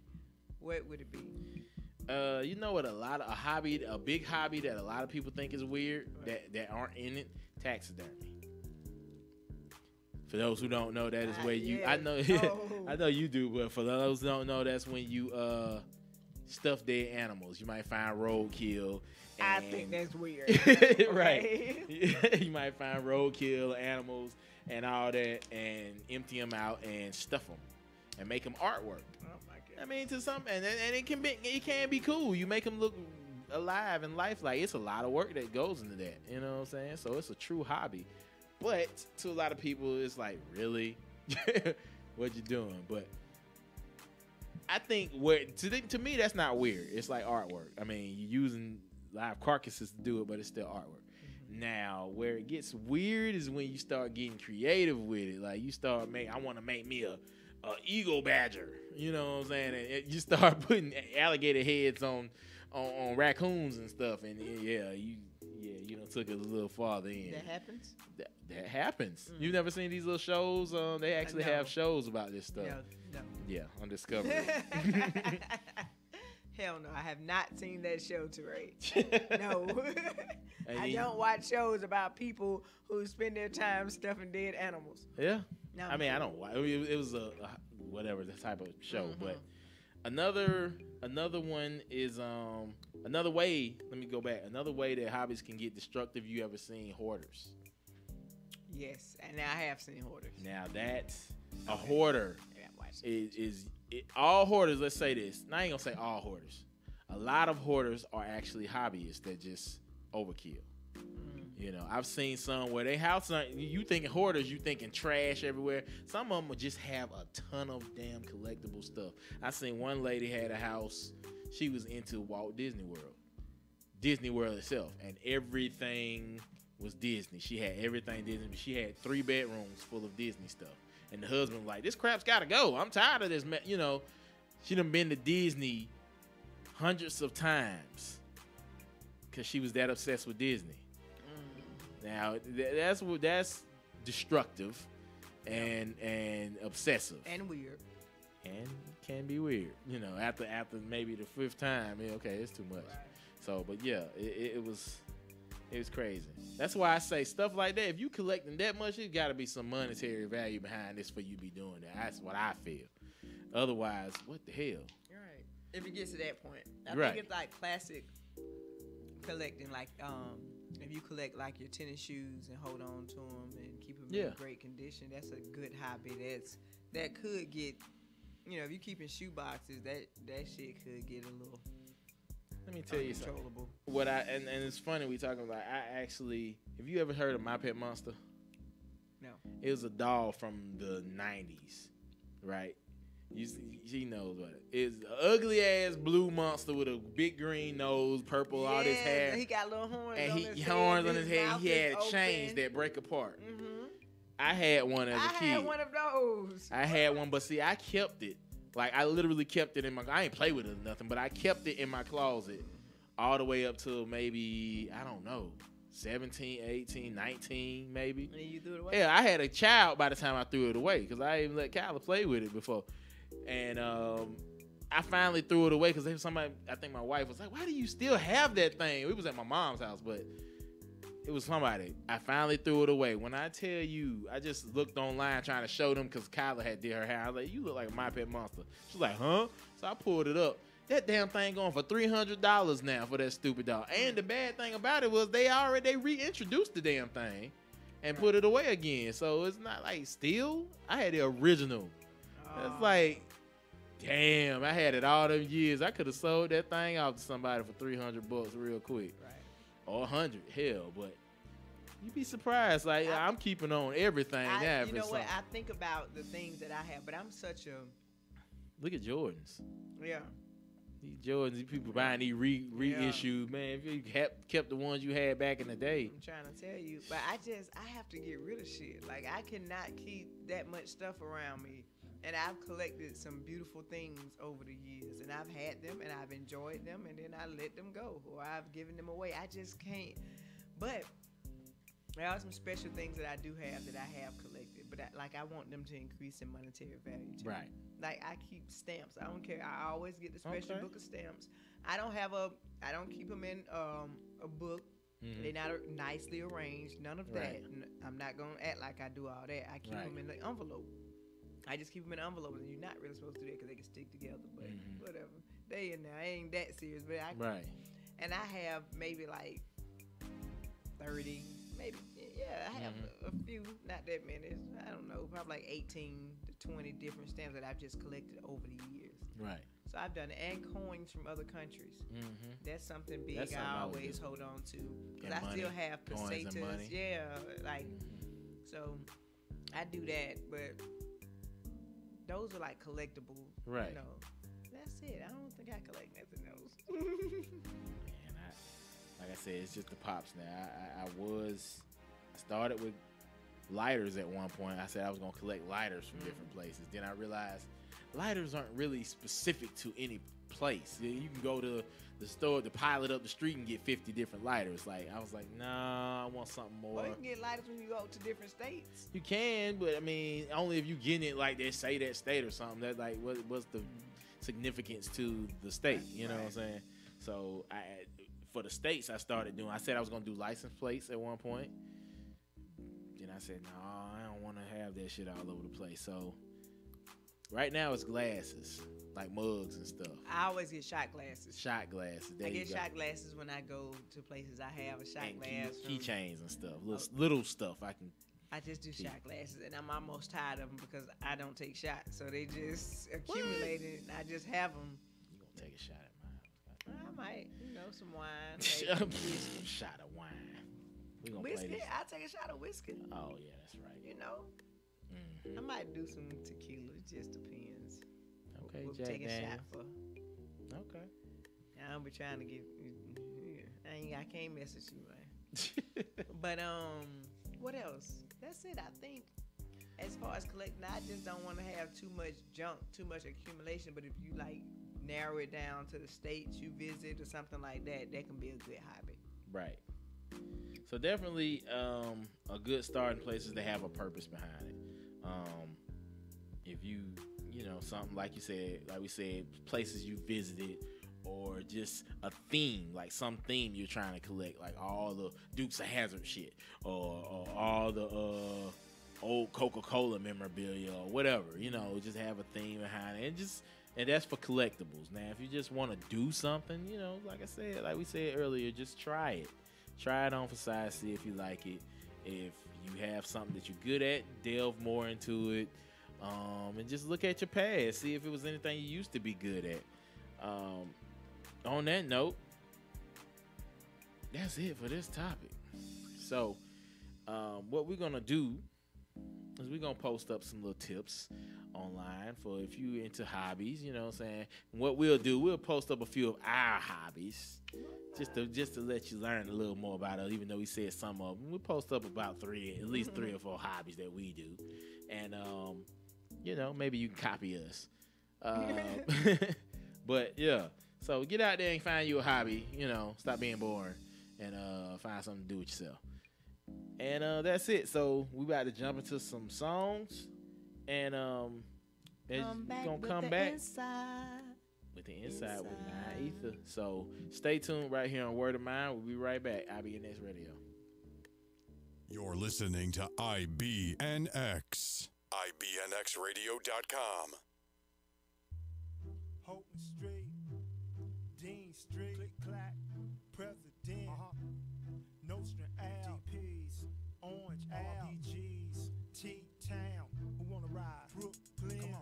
what would it be? You know what? A big hobby that a lot of people think is weird that aren't in it. Taxidermy. For those who don't know, that is where you. yeah. I know. I know you do, but for those who don't know, that's when you stuff dead animals. You might find roadkill. I think that's weird. Right. You might find roadkill animals and all that, and empty them out and stuff them and make them artwork. Oh my god. I mean, to some, and it can be cool. You make them look alive and lifelike. It's a lot of work that goes into that. You know what I'm saying? So it's a true hobby. But to a lot of people, it's like, really, what you doing? But I think to me, that's not weird. It's like artwork. I mean, you're using live carcasses to do it, but it's still artwork. Now, where it gets weird is when you start getting creative with it. Like you start I want to make me a eagle badger. You know what I'm saying? And you start putting alligator heads on raccoons and stuff. And you done took it a little farther in. That happens? That happens. You've never seen these little shows? They actually have shows about this stuff. No. Yeah, on Discovery. Hell no, I have not seen that show, Teray. No. I don't watch shows about people who spend their time stuffing dead animals. Yeah. No, I mean, I don't watch. It was a whatever the type of show, but another one is another way. Let me go back. Another way that hobbies can get destructive. You ever seen hoarders? Yes, and I have seen hoarders. Now that's a hoarder is all hoarders. Let's say this. Now I ain't gonna say all hoarders. A lot of hoarders are actually hobbyists that just overkill. You know, I've seen some where they house, you thinking hoarders, you thinking trash everywhere. Some of them will just have a ton of damn collectible stuff. I seen one lady had a house. She was into Walt Disney World itself, and everything was Disney. She had everything Disney. She had 3 bedrooms full of Disney stuff. And the husband was like, this crap's got to go. I'm tired of this. You know, she done been to Disney hundreds of times because she was that obsessed with Disney. Now, that's destructive and obsessive. And weird. And can be weird. You know, after maybe the 5th time, okay, it's too much. Right. So, but yeah, it was crazy. That's why I say stuff like that. If you collecting that much, it got to be some monetary value behind this for you to be doing that. That's what I feel. Otherwise, what the hell? Right. If it gets to that point, I Right. think it's like classic collecting. Like, if you collect like your tennis shoes and hold on to them and keep them in great condition, that's a good hobby. That could get, you know, if you keeping shoe boxes, that shit could get a little. Let me tell you something. Uncontrollable. What and it's funny we talking about. I actually, have you ever heard of My Pet Monster? No. It was a doll from the 90s, right? She knows what it is. An ugly ass blue monster with a big green nose, purple, all this hair. He got little horns and on he his horns head. on his head. He had open. chains that break apart. Mm-hmm. I had one as a kid. I had one of those. I had one, but see, I kept it. Like, I literally kept it in my... I ain't play with it or nothing, but I kept it in my closet all the way up to maybe, I don't know, 17, 18, 19 maybe. And you threw it away? Yeah, I had a child by the time I threw it away because I didn't even let Kyla play with it before. And I finally threw it away because somebody, I think my wife was like, why do you still have that thing? It was at my mom's house, but it was somebody. I finally threw it away. When I tell you, I just looked online trying to show them because Kyla had did her hair. I was like, you look like a My Pet Monster. She's like, huh? So I pulled it up. That damn thing going for $300 now for that stupid dog. And the bad thing about it was they reintroduced the damn thing and put it away again. So it's not like steal. I had the original. It's like, damn, I had it all them years. I could have sold that thing off to somebody for $300 real quick. Right. Or 100, hell, but you'd be surprised. Like, I'm keeping on everything now. You know what? I think about the things that I have, but I'm such a... Look at Jordans. Yeah. These Jordans, these people buying these reissues, man. If you kept the ones you had back in the day. I'm trying to tell you. But I have to get rid of shit. Like, I cannot keep that much stuff around me. And I've collected some beautiful things over the years. And I've had them, and I've enjoyed them, and then I let them go. Or I've given them away. I just can't. But there are some special things that I do have that I have collected. But I want them to increase in monetary value, too. Right. Like, I keep stamps. I don't care. I always get the special book of stamps. I don't keep them in a book. They're not nicely arranged. None of that. I'm not gonna act like I do all that. I keep them in the envelope. I just keep them in the envelope, and you're not really supposed to do that because they can stick together. But whatever. They in there. I ain't that serious, but and I have maybe like 30, maybe. Yeah, I have a few, not that many. I don't know, probably like 18 to 20 different stamps that I've just collected over the years. Right. So I've done it, and coins from other countries. That's something big. That's something I always hold on to because I still have pesetas. Yeah, like so I do that, but those are like collectible. Right. You know, that's it. I don't think I collect nothing else. Man, like I said, it's just the pops now. I started with lighters at one point. I said I was gonna collect lighters from different places. Then I realized lighters aren't really specific to any place. You can go to the store, the pilot up the street, and get 50 different lighters. Like I was like, nah, I want something more. Well, you can get lighters when you go to different states. You can, but I mean, only if you getting it like they say that state or something. That like what's the significance to the state? You know what I'm saying? So for the states, I said I was gonna do license plates at one point. Then I said, no, I don't want to have that shit all over the place. So right now it's glasses, like mugs and stuff. I always get shot glasses. Shot glasses. I get shot glasses when I go to places. I have a shot glass. Keychains and stuff. Little stuff. I just do shot glasses, and I'm almost tired of them because I don't take shots. So they just accumulated, and I just have them. You gonna take a shot at mine? I might, some wine. Shot of wine. Whiskey. I take a shot of whiskey. Oh yeah, that's right. I might do some tequila. It just depends. Okay, we'll Jack take a Daniels. shot for. Okay. I'll be trying to get. I can't mess with you, man. But what else? That's it. I think. As far as collecting, I just don't want to have too much junk, too much accumulation. But if you like narrow it down to the states you visit or something like that, that can be a good hobby. Right. So definitely a good starting place is to have a purpose behind it. If you something like we said, places you visited, or just a theme, like some theme you're trying to collect, like all the Dukes of Hazzard shit, or all the old Coca-Cola memorabilia, or whatever. Just have a theme behind it, and that's for collectibles. Now, if you just want to do something, like we said earlier, just try it. Try it on for size, see if you like it. If you have something that you're good at, delve more into it, and just look at your past, see if it was anything you used to be good at. On that note, that's it for this topic. So, what we're gonna do is we're gonna post up some little tips online for if you into hobbies. You know what I'm saying? What we'll do, we'll post up a few of our hobbies just to let you learn a little more about it. Even though we said some of them, we'll post up about at least 3 or 4 hobbies that we do, and maybe you can copy us. But yeah, so get out there and find you a hobby. Stop being boring and find something to do with yourself. And that's it. So we about to jump into some songs, and gonna come back with the inside with Nine Ether. So stay tuned right here on Word of Mind. We'll be right back. IBNX Radio. You're listening to IBNX. IBNXradio.com. Houghton Street, Dean Street, Click Clack, President, Nostrand Ave, DPs, Orange Ave, RPGs, T-Town, who wanna ride, Brooklyn,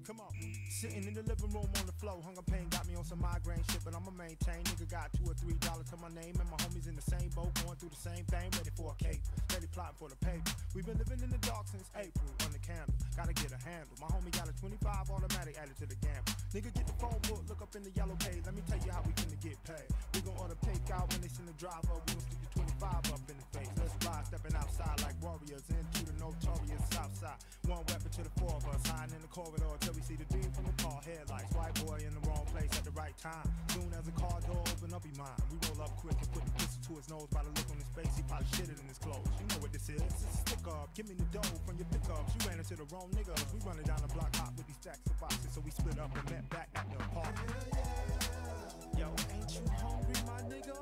come on, sitting in the living room on the floor, hunger pain got me on some migraine shit, but I'ma maintain, nigga got $2 or $3 to my name, and my homies in the same boat, going through the same thing, ready for a cape, ready plotting for the paper, we've been living in the dark since April, on the candle, gotta get a handle, my homie got a 25 automatic added to the gamble, nigga get the phone book, look up in the yellow page, let me tell you how we finna get paid, we gon' order takeout when they send the driver, we gon' stick the 25 up in the face, let's fly, stepping outside like warriors, into the notorious south side, one weapon to the 4 of us, hiding in the corridor till we see the beam from the car headlights, white boy in the wrong place at the right time, soon as the car door open up, he mine, we roll up quick and put the pistol to his nose, by the look on his face, he probably shitted in his clothes, you know what this is, it's a stick up, give me the dough from your pickups, you ran into the wrong niggas, we running down the block hot with these stacks of boxes, so we split up and met back at the park. Yo, ain't you hungry, my nigga?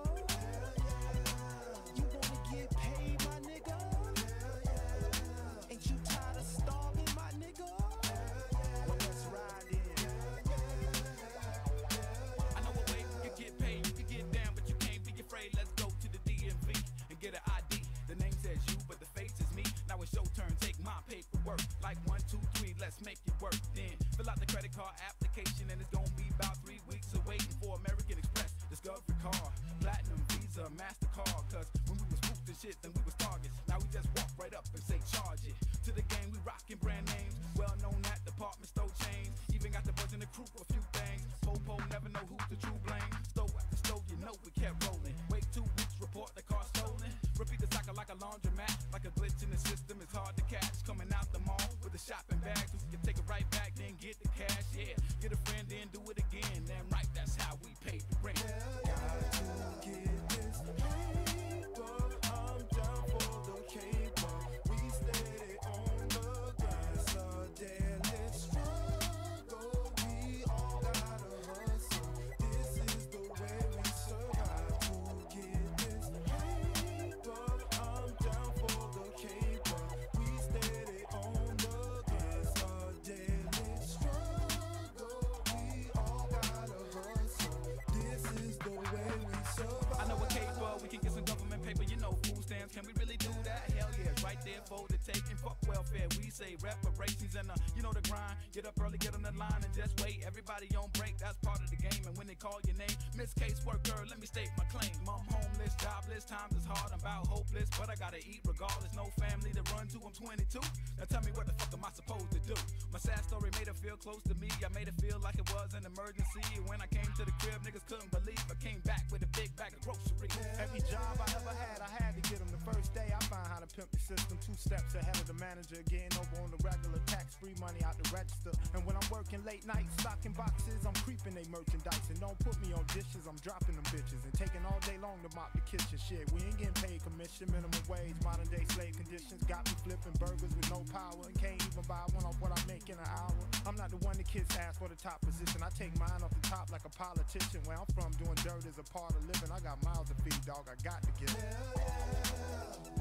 shit, then we was targets. Now we just walk right up and say charge it. To the game, we rockin' brand names. Well known at department store chains. Even got the boys in the crew for a few things. Po never know who's the true blame. Stove after stove, you know we kept rolling. Wait 2 weeks, report the car stolen. Repeat the cycle like a laundromat. Like a glitch in the system, it's hard to catch. Coming out the mall with the shopping bags. We can take it right back, then get the cash. Yeah, get a friend, then do it again. Damn right, that's how we pay the rent. Got to get this paper. I'm down for the caper. We steady on the grind. So daily struggle. We all gotta hustle. This is the way we survive. To get this paper. I'm down for the caper. We steady on the grind. So daily struggle. We all gotta hustle. This is the way we survive. I know a caper, we can get some government paper, you know, food stamps. Can we really do that? Hell yeah, it's right there for the taking. Fuck welfare, we say reparations and you know the grind. Get up early, get on the line and just wait. Everybody on break, that's part of the game. And when they call your name, Miss Caseworker, let me state my claim. I'm homeless, jobless, times is hard, I'm about hopeless, but I gotta eat regardless. No family to run to, I'm 22. Now tell me what the fuck am I supposed to do? My sad story made her feel close to me. I made her feel like it was an emergency. And when I came to the crib, niggas couldn't believe I came back with a big bag of groceries. Every job I ever had, I had to get them. The first day I found how to pimp the system. 2 steps ahead of the manager, getting over on the regular, tax-free money out the register. And when I'm working late nights, stocking boxes, I'm creeping they merchandise. And don't put me on dishes, I'm dropping them bitches. And taking all day long to mop the kitchen. Shit, we ain't getting paid commission, minimum wage, modern day slave conditions. Got me flipping burgers with no power. And can't even buy one off what I make in an hour. I'm not the one the kids ask for the top position. I take mine off the top like a politician. Where I'm from, doing dirt is a part of living. I got miles to feed, dog, I got to get it.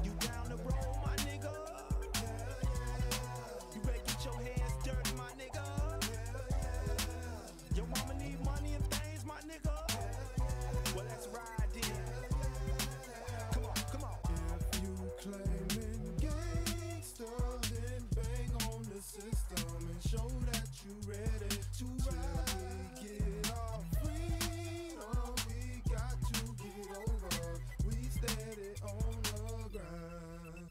You down the road, my nigga? You better get your hands dirty, my nigga. Your mama need money and things, my nigga. Well, let's ride then. Come on, come on. If you claiming gangster, then bang on the system and show that you ready to ride. Till we get our freedom, we got to get over. We steady on the grind.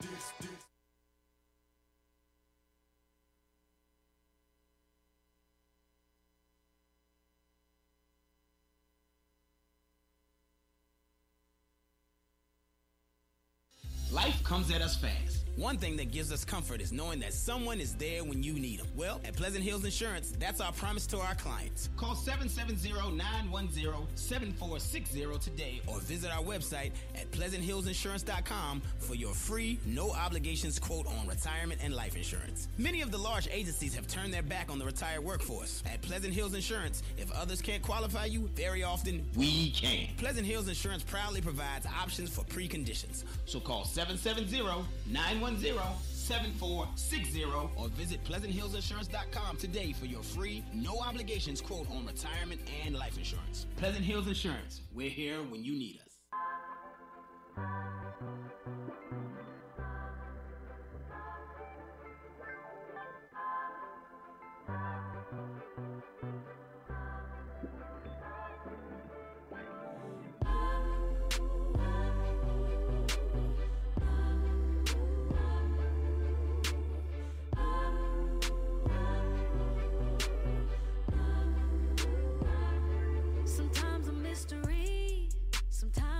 This. Life comes at us fast. One thing that gives us comfort is knowing that someone is there when you need them. Well, at Pleasant Hills Insurance, that's our promise to our clients. Call 770-910-7460 today or visit our website at PleasantHillsInsurance.com for your free, no obligations quote on retirement and life insurance. Many of the large agencies have turned their back on the retired workforce. At Pleasant Hills Insurance, if others can't qualify you, very often we can. Pleasant Hills Insurance proudly provides options for preconditions. So call 770-910-7460 or visit PleasantHillsInsurance.com today for your free, no obligations quote on retirement and life insurance. Pleasant Hills Insurance, we're here when you need us. Sometimes a mystery, sometimes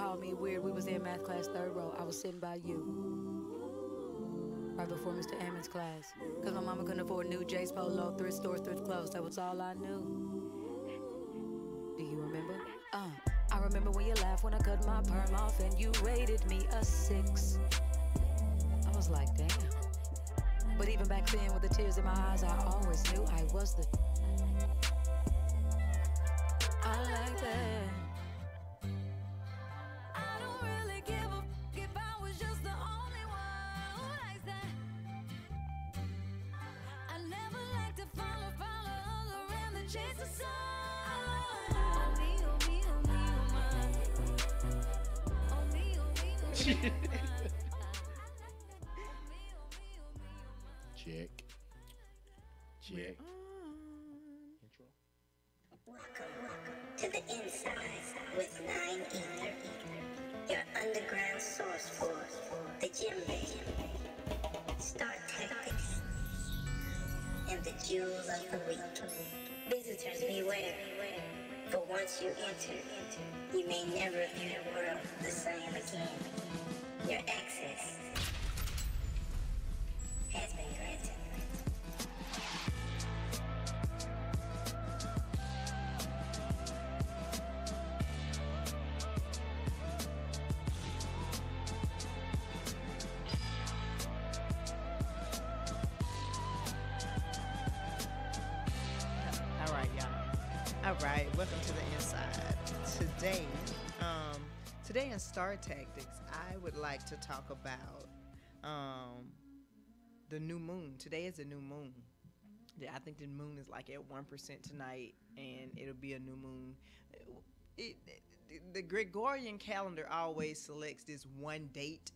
called me weird. We was in math class, third row. I was sitting by you. Right before Mr. Ammons' class. Because my mama couldn't afford new J's Polo, thrift stores, thrift clothes. That was all I knew. Do you remember? I remember when you laughed when I cut my perm off and you rated me a 6. I was like, damn. But even back then with the tears in my eyes, I always knew I was the... I like that. I don't really give a if I was just the only one who likes that. I never like to follow other and then chase the sun. Oh me, oh me, oh me, oh my. Oh me, oh me, oh me, oh my. Check. Check. Intro. Welcome to the inside with 9 Ether, your underground source for the gym bait, star tactics, and the jewels of the week. Visitors beware, for once you enter, you may never view the world the same again. Your access has been granted. Alright, welcome to the inside. Today in Star Tactics, I would like to talk about the new moon. Today is a new moon. Yeah, I think the moon is like at 1% tonight, and it'll be a new moon. The Gregorian calendar always selects this one date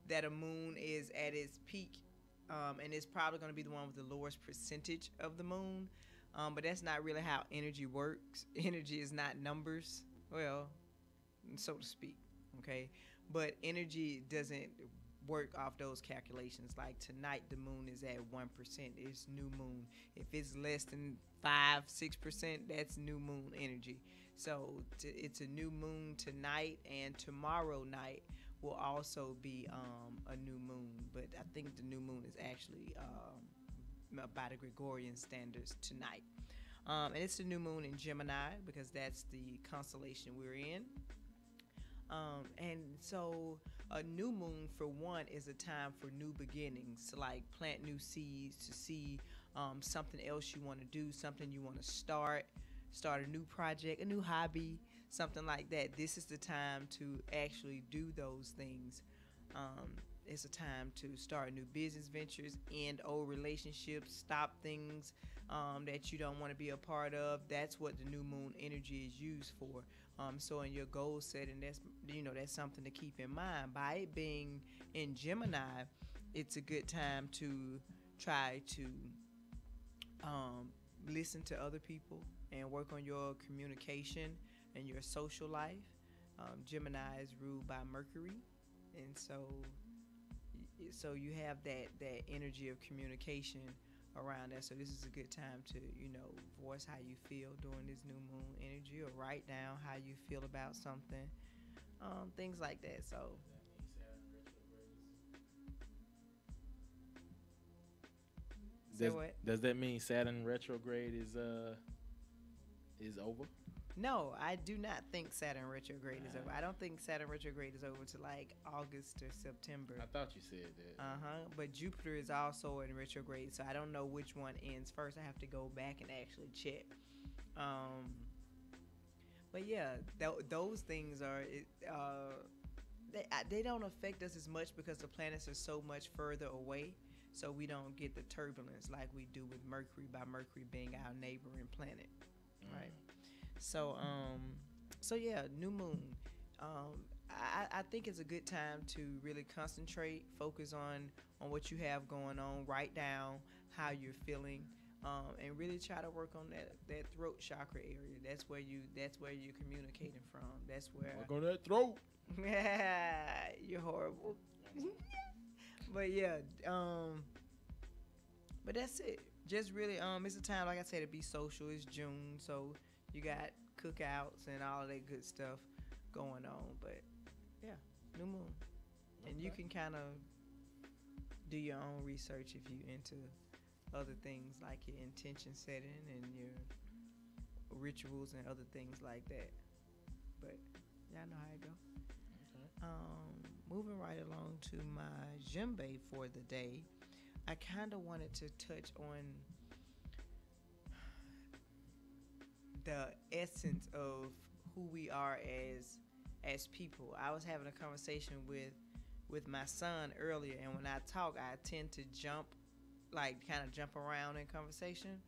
that a moon is at its peak, and it's probably going to be the one with the lowest percentage of the moon. But that's not really how energy works. Energy is not numbers, well, so to speak, okay? But energy doesn't work off those calculations. Like tonight, the moon is at 1%. It's new moon. If it's less than 5-6%, that's new moon energy. So it's a new moon tonight, and tomorrow night will also be a new moon. But I think the new moon is actually by the Gregorian standards tonight. And it's the new moon in Gemini because that's the constellation we're in. And so a new moon, for one, is a time for new beginnings, to like plant new seeds, to see something else you want to do, something you want to start a new project, a new hobby, something like that. This is the time to actually do those things. It's a time to start new business ventures, end old relationships, stop things that you don't want to be a part of. That's what the new moon energy is used for. So in your goal setting, that's something to keep in mind. By it being in Gemini, it's a good time to try to listen to other people and work on your communication and your social life. Gemini is ruled by Mercury, and so you have that energy of communication around that. So this is a good time to voice how you feel during this new moon energy, or write down how you feel about something, things like that. So does that mean Saturn retrograde is over? No, I do not think Saturn retrograde is over. I don't think Saturn retrograde is over to like August or September. I thought you said that. But Jupiter is also in retrograde, so I don't know which one ends first. I have to go back and actually check. But yeah, those things are they don't affect us as much because the planets are so much further away, so we don't get the turbulence like we do with Mercury, by Mercury being our neighboring planet, right? So yeah, new moon. I think it's a good time to really concentrate, focus on what you have going on, write down how you're feeling, and really try to work on that throat chakra area. That's where you're communicating from. That's where work on that throat. You're horrible. But yeah, but that's it. Just really, it's a time, like I said, to be social. It's June, so you got cookouts and all that good stuff going on. But Yeah, new moon. And you can kind of do your own research if you into other things like your intention setting and your rituals and other things like that. But y'all know how it go. Moving right along to my djembe for the day, I kind of wanted to touch on the essence of who we are as people. I was having a conversation with my son earlier, and when I talk, I tend to jump around in conversation.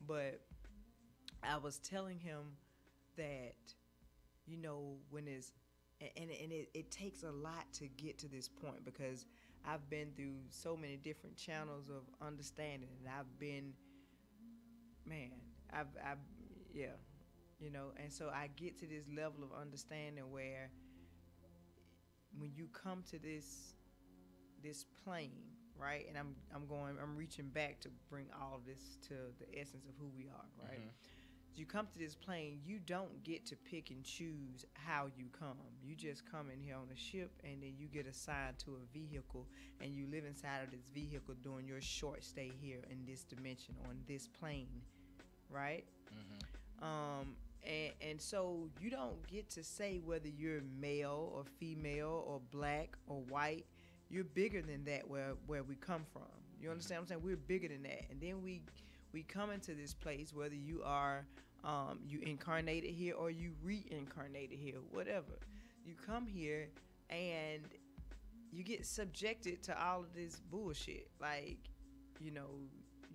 But I was telling him that, you know, when it's it takes a lot to get to this point, because I've been through so many different channels of understanding, and I've been, you know, and so I get to this level of understanding where when you come to this plane, right, and I'm reaching back to bring all of this to the essence of who we are, right? You come to this plane, you don't get to pick and choose how you come. You just come in here on a ship, and then you get assigned to a vehicle, and you live inside of this vehicle during your short stay here in this dimension, on this plane, right? And so you don't get to say whether you're male or female or black or white. You're bigger than that where we come from. You understand what I'm saying? We're bigger than that. And then we come into this place, whether you are you incarnated here or you reincarnated here, whatever. You come here and you get subjected to all of this bullshit. Like, you know,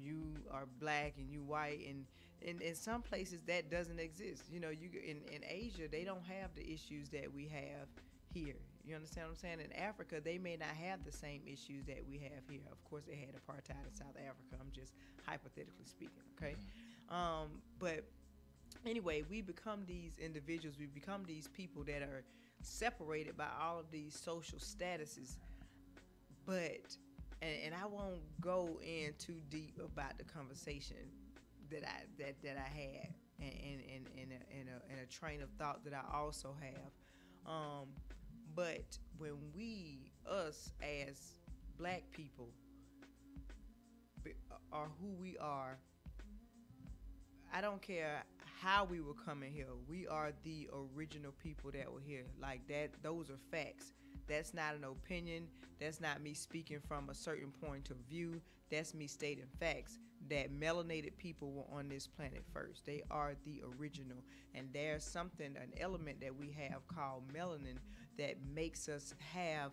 you are black and you white, and in some places that doesn't exist. You know, you in Asia, they don't have the issues that we have here. You understand what I'm saying? In Africa, they may not have the same issues that we have here. Of course, they had apartheid in South Africa. I'm just hypothetically speaking, okay? But anyway, we become these individuals. We become these people that are separated by all of these social statuses. But, and I won't go in too deep about the conversation that I had, and a train of thought that I also have. But when us as black people are who we are, I don't care how we were coming here. We are the original people that were here. Like that, those are facts. That's not an opinion. That's not me speaking from a certain point of view. That's me stating facts. That melanated people were on this planet first. They are the original. And there's something, an element that we have called melanin that makes us have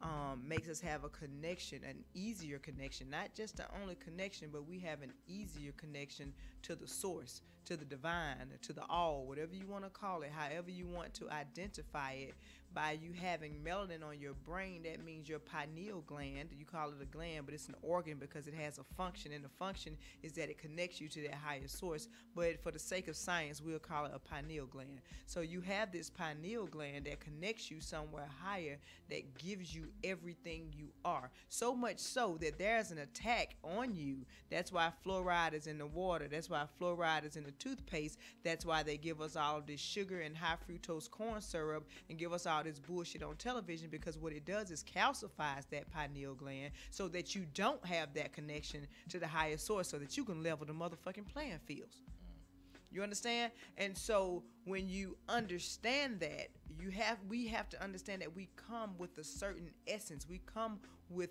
a connection, an easier connection, not just the only connection, but we have an easier connection to the source, to the divine, to the all, whatever you want to call it, however you want to identify it. By you having melanin on your brain, that means your pineal gland, you call it a gland, but it's an organ because it has a function, and the function is that it connects you to that higher source. But for the sake of science, we'll call it a pineal gland. So you have this pineal gland that connects you somewhere higher, that gives you everything you are. So much so that there's an attack on you. That's why fluoride is in the water. That's why fluoride is in the toothpaste. That's why they give us all of this sugar and high fructose corn syrup and give us all this bullshit on television, because what it does is calcifies that pineal gland so that you don't have that connection to the higher source, so that you can level the motherfucking playing fields. You understand? And so when you understand that, we have to understand that we come with a certain essence. We come with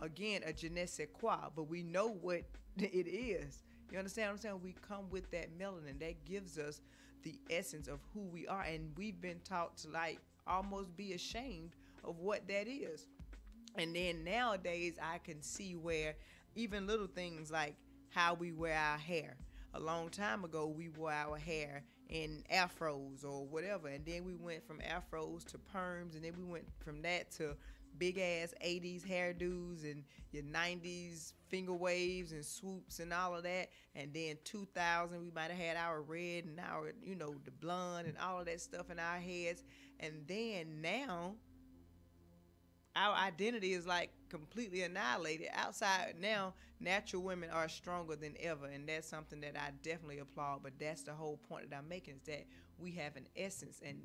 again, a je ne sais quoi, but we know what it is. You understand what I'm saying? We come with that melanin that gives us the essence of who we are, and we've been taught to like almost be ashamed of what that is. And then nowadays I can see where even little things like how we wear our hair. A long time ago we wore our hair in afros or whatever, and then we went from afros to perms, and then we went from that to big ass 80s hairdos and your 90s finger waves and swoops and all of that. And then 2000 we might have had our red and our, you know, the blonde and all of that stuff in our heads. And then now our identity is like completely annihilated. Outside now, natural women are stronger than ever, and that's something that I definitely applaud. But that's the whole point that I'm making, is that we have an essence, and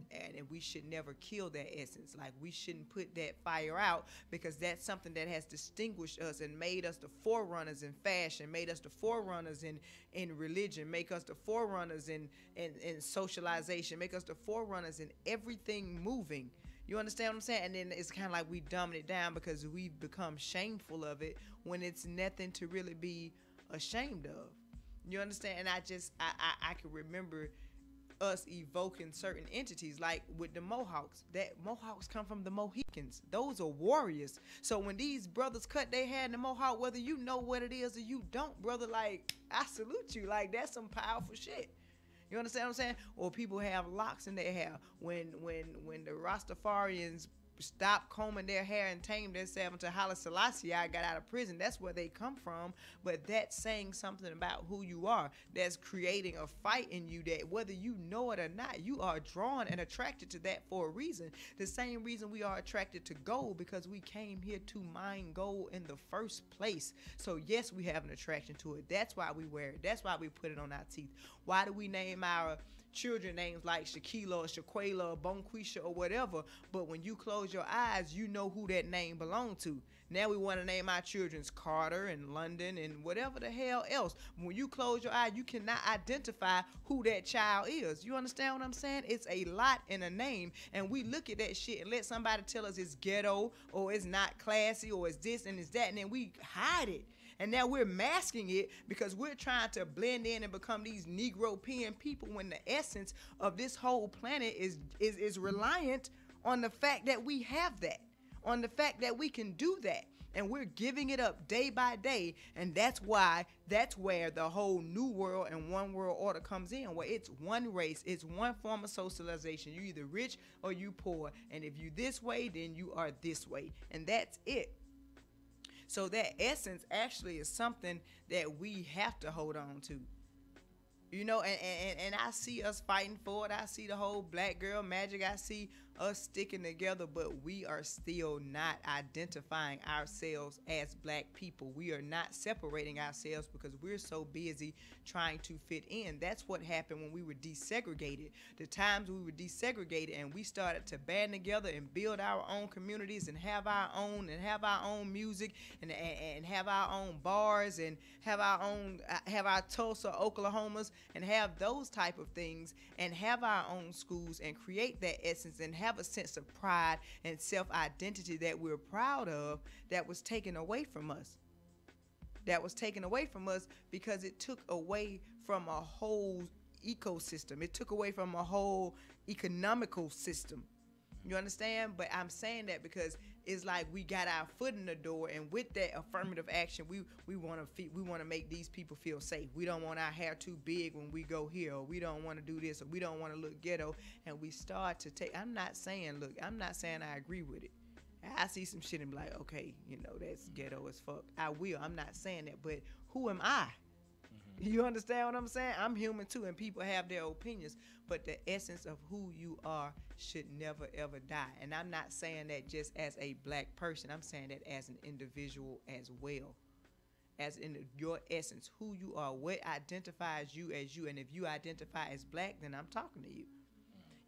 we should never kill that essence. Like, we shouldn't put that fire out, because that's something that has distinguished us and made us the forerunners in fashion, made us the forerunners in religion, make us the forerunners in socialization, make us the forerunners in everything moving. You understand what I'm saying? And then it's kind of like we dumb it down because we've become shameful of it when it's nothing to really be ashamed of. You understand? And I can remember us evoking certain entities, like with the Mohawks. That Mohawks come from the Mohicans. Those are warriors. So when these brothers cut their hair in the Mohawk, whether you know what it is or you don't, brother, like, I salute you. Like, that's some powerful shit. You understand what I'm saying? Or people have locks in their hair. When the Rastafarians stopped combing their hair and tamed themselves until Haile Selassie got out of prison, that's where they come from. But that's saying something about who you are. That's creating a fight in you that, whether you know it or not, you are drawn and attracted to that for a reason. The same reason we are attracted to gold, because we came here to mine gold in the first place. So yes, we have an attraction to it. That's why we wear it. That's why we put it on our teeth. Why do we name our children names like Shaquila or Shaquela or Bonquisha or whatever? But when you close your eyes, you know who that name belonged to. Now we want to name our children's Carter and London and whatever the hell else. When you close your eye, you cannot identify who that child is. You understand what I'm saying? It's a lot in a name, and we look at that shit and let somebody tell us it's ghetto or it's not classy or it's this and it's that, and then we hide it. And now we're masking it because we're trying to blend in and become these Negro-pean people, when the essence of this whole planet is reliant on the fact that we have that, on the fact that we can do that. And we're giving it up day by day. And that's where the whole new world and one world order comes in, where it's one race, it's one form of socialization. You're either rich or you poor. And if you this way, then you are this way. And that's it. So that essence actually is something that we have to hold on to. You know, and I see us fighting for it. I see the whole Black Girl Magic. I see us sticking together, but we are still not identifying ourselves as black people. We are not separating ourselves because we're so busy trying to fit in. That's what happened when we were desegregated. The times we were desegregated and we started to band together and build our own communities and have our own music and have our own bars and have our Tulsa, Oklahomas, and have those type of things and have our own schools and create that essence and have a sense of pride and self-identity that we're proud of, that was taken away from us. That was taken away from us because it took away from a whole ecosystem. It took away from a whole economical system. You understand? But I'm saying that because it's like we got our foot in the door, and with that affirmative action, we want to make these people feel safe. We don't want our hair too big when we go here, or we don't want to do this, or we don't want to look ghetto. And we start to take. I'm not saying I agree with it. I see some shit and be like, okay, that's ghetto as fuck. I will. I'm not saying that, but who am I? You understand what I'm saying? I'm human too, and people have their opinions, but the essence of who you are should never ever die. And I'm not saying that just as a black person. I'm saying that as an individual as well. As in your essence, who you are, what identifies you as you. And if you identify as black, then I'm talking to you.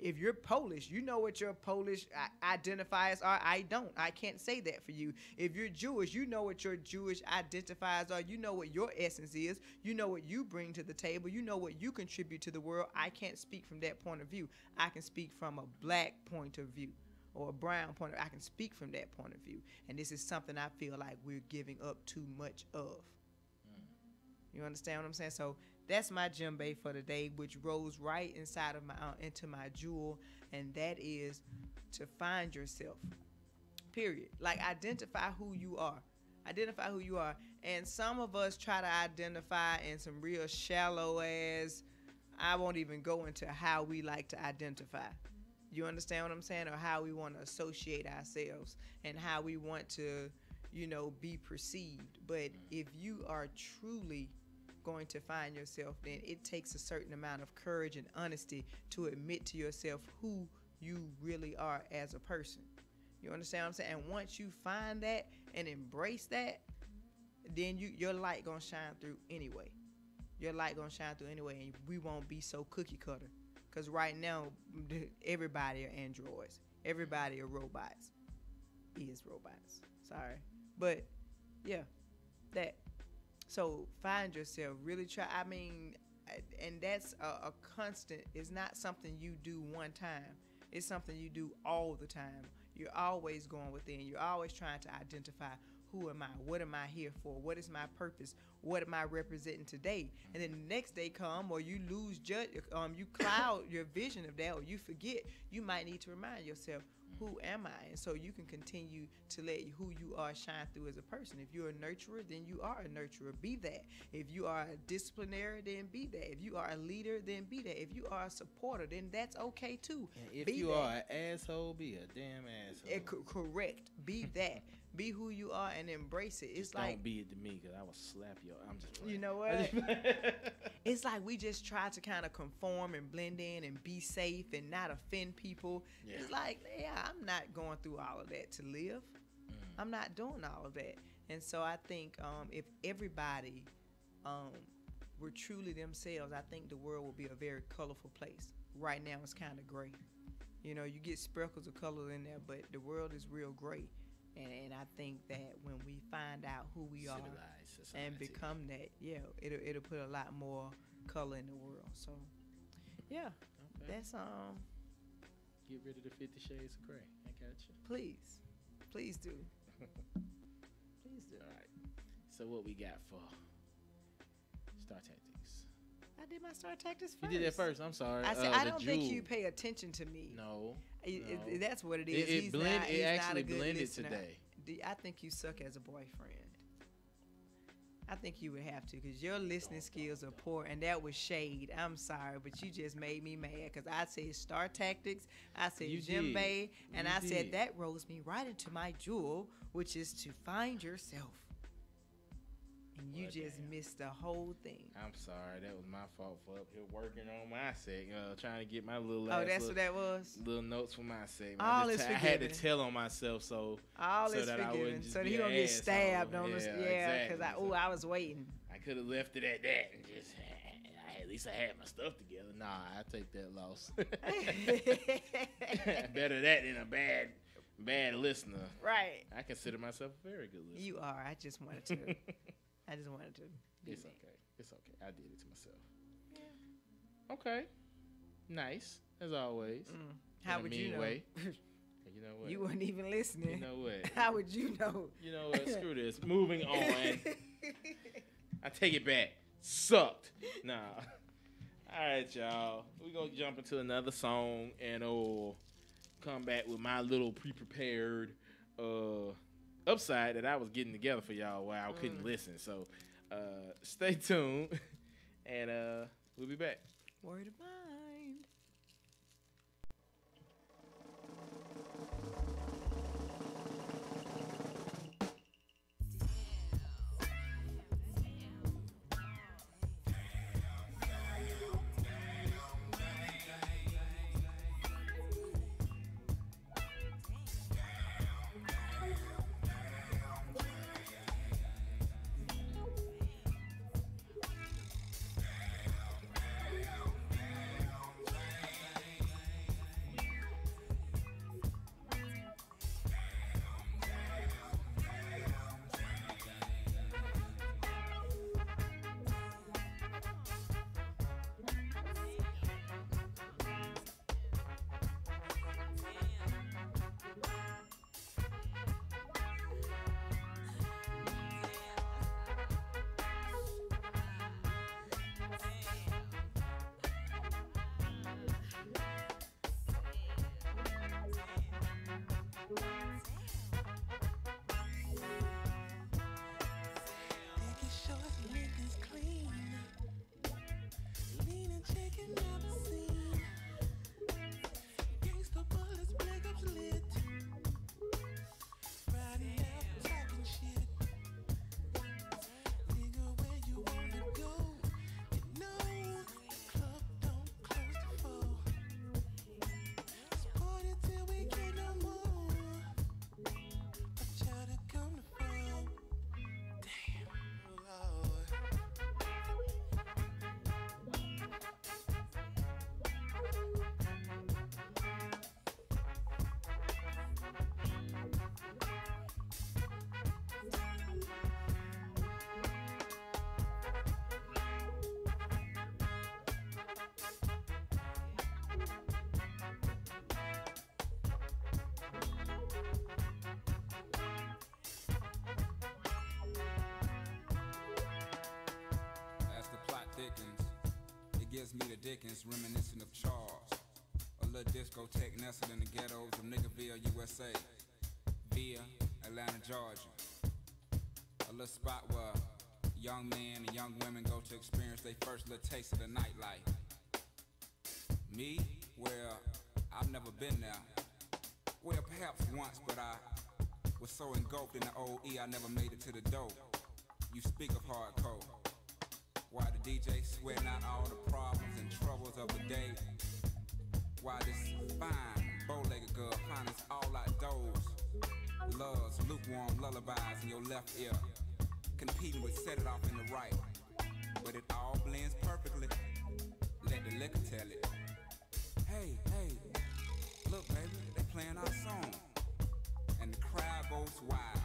If you're Polish, you know what your Polish identifiers are. I don't. I can't say that for you. If you're Jewish, you know what your Jewish identifiers are. You know what your essence is. You know what you bring to the table. You know what you contribute to the world. I can't speak from that point of view. I can speak from a black point of view or a brown point of view. I can speak from that point of view. And this is something I feel like we're giving up too much of. You understand what I'm saying? So that's my djembe for the day, which rolls right inside of into my jewel, and that is to find yourself. Period. Like, identify who you are. Identify who you are. And some of us try to identify in some real shallow ass. I won't even go into how we like to identify. You understand what I'm saying? Or how we want to associate ourselves and how we want to, be perceived. But if you are truly going to find yourself, then it takes a certain amount of courage and honesty to admit to yourself who you really are as a person. You understand what I'm saying? And once you find that and embrace that, then your light gonna shine through anyway. Your light gonna shine through anyway, and we won't be so cookie cutter. Because right now, everybody are androids. Everybody are robots. Is robots. Sorry. But, yeah, that. So find yourself. Really try. I mean, and that's a constant. It's not something you do one time. It's something you do all the time. You're always going within. You're always trying to identify, who am I? What am I here for? What is my purpose? What am I representing today? And then the next day come, or you lose you cloud your vision of that, or you forget. You might need to remind yourself, who am I? And so you can continue to let who you are shine through as a person. If you're a nurturer, then you are a nurturer. Be that. If you are a disciplinary, then be that. If you are a leader, then be that. If you are a supporter, then that's okay too. And if be you that. are an asshole, be a damn asshole. Correct. Be that. Be who you are and embrace it. It's like, don't be it to me, because I will slap you. I'm just playing. You know what? It's like we just try to kind of conform and blend in and be safe and not offend people. Yeah. It's like, yeah, I'm not going through all of that to live. I'm not doing all of that. And so I think if everybody were truly themselves, I think the world will be a very colorful place. Right now it's kind of gray. You know, you get sprinkles of color in there, but the world is real gray. And I think that when we find out who we are and become that, yeah, it'll put a lot more color in the world. So, yeah, that's Get rid of the 50 Shades of Grey. I got you. Please do. Please do. All right. So what we got for Star Tactics? I did my Star Tactics first. You did that first. I'm sorry. I said I don't think you pay attention to me. No. That's what it is. It actually blended today. I think you suck as a boyfriend. I think you would have to, because your listening skills are poor, and that was shade. I'm sorry, but you just made me mad, because I said Star Tactics, I said Djembe, and I said that rose me right into my jewel, which is to find yourself. And you just missed the whole thing. I'm sorry. That was my fault for up here working on my segment, trying to get my little what that was? Little notes for my segment. All is forgiven. I had to tell on myself so is that forgiven. I wouldn't just so that be he don't get stabbed on us. Yeah, because I was waiting. I could have left it at that and just at least I had my stuff together. Nah, I take that loss. Better that than a bad listener. Right. I consider myself a very good listener. You are. I just wanted to. It's okay. It's okay. I did it to myself. Yeah. Okay. Nice, as always. How would you know? Way. You know what? You weren't even listening. You know what? How would you know? You know what? Screw this. Moving on. I take it back. Sucked. Nah. All right, y'all. We're going to jump into another song and come back with my little pre-prepared upside that I was getting together for y'all while I couldn't listen. So stay tuned, and we'll be back. Word of mind. just me the Dickens, reminiscent of Charles. A little discotheque nestled in the ghettos of Niggerville, USA, via Atlanta, Georgia. A little spot where young men and young women go to experience their first little taste of the nightlife. Me? Well, I've never been there. Well, perhaps once, but I was so engulfed in the old E I never made it to the dope. You speak of hardcore. Why the DJ sweating out all the problems and troubles of the day? Why this fine, bow-legged girl finds all outdoors, loves lukewarm lullabies in your left ear, competing with Set It Off in the right. But it all blends perfectly. Let the liquor tell it. Hey, look, baby, they playing our song. And the crowd goes wild,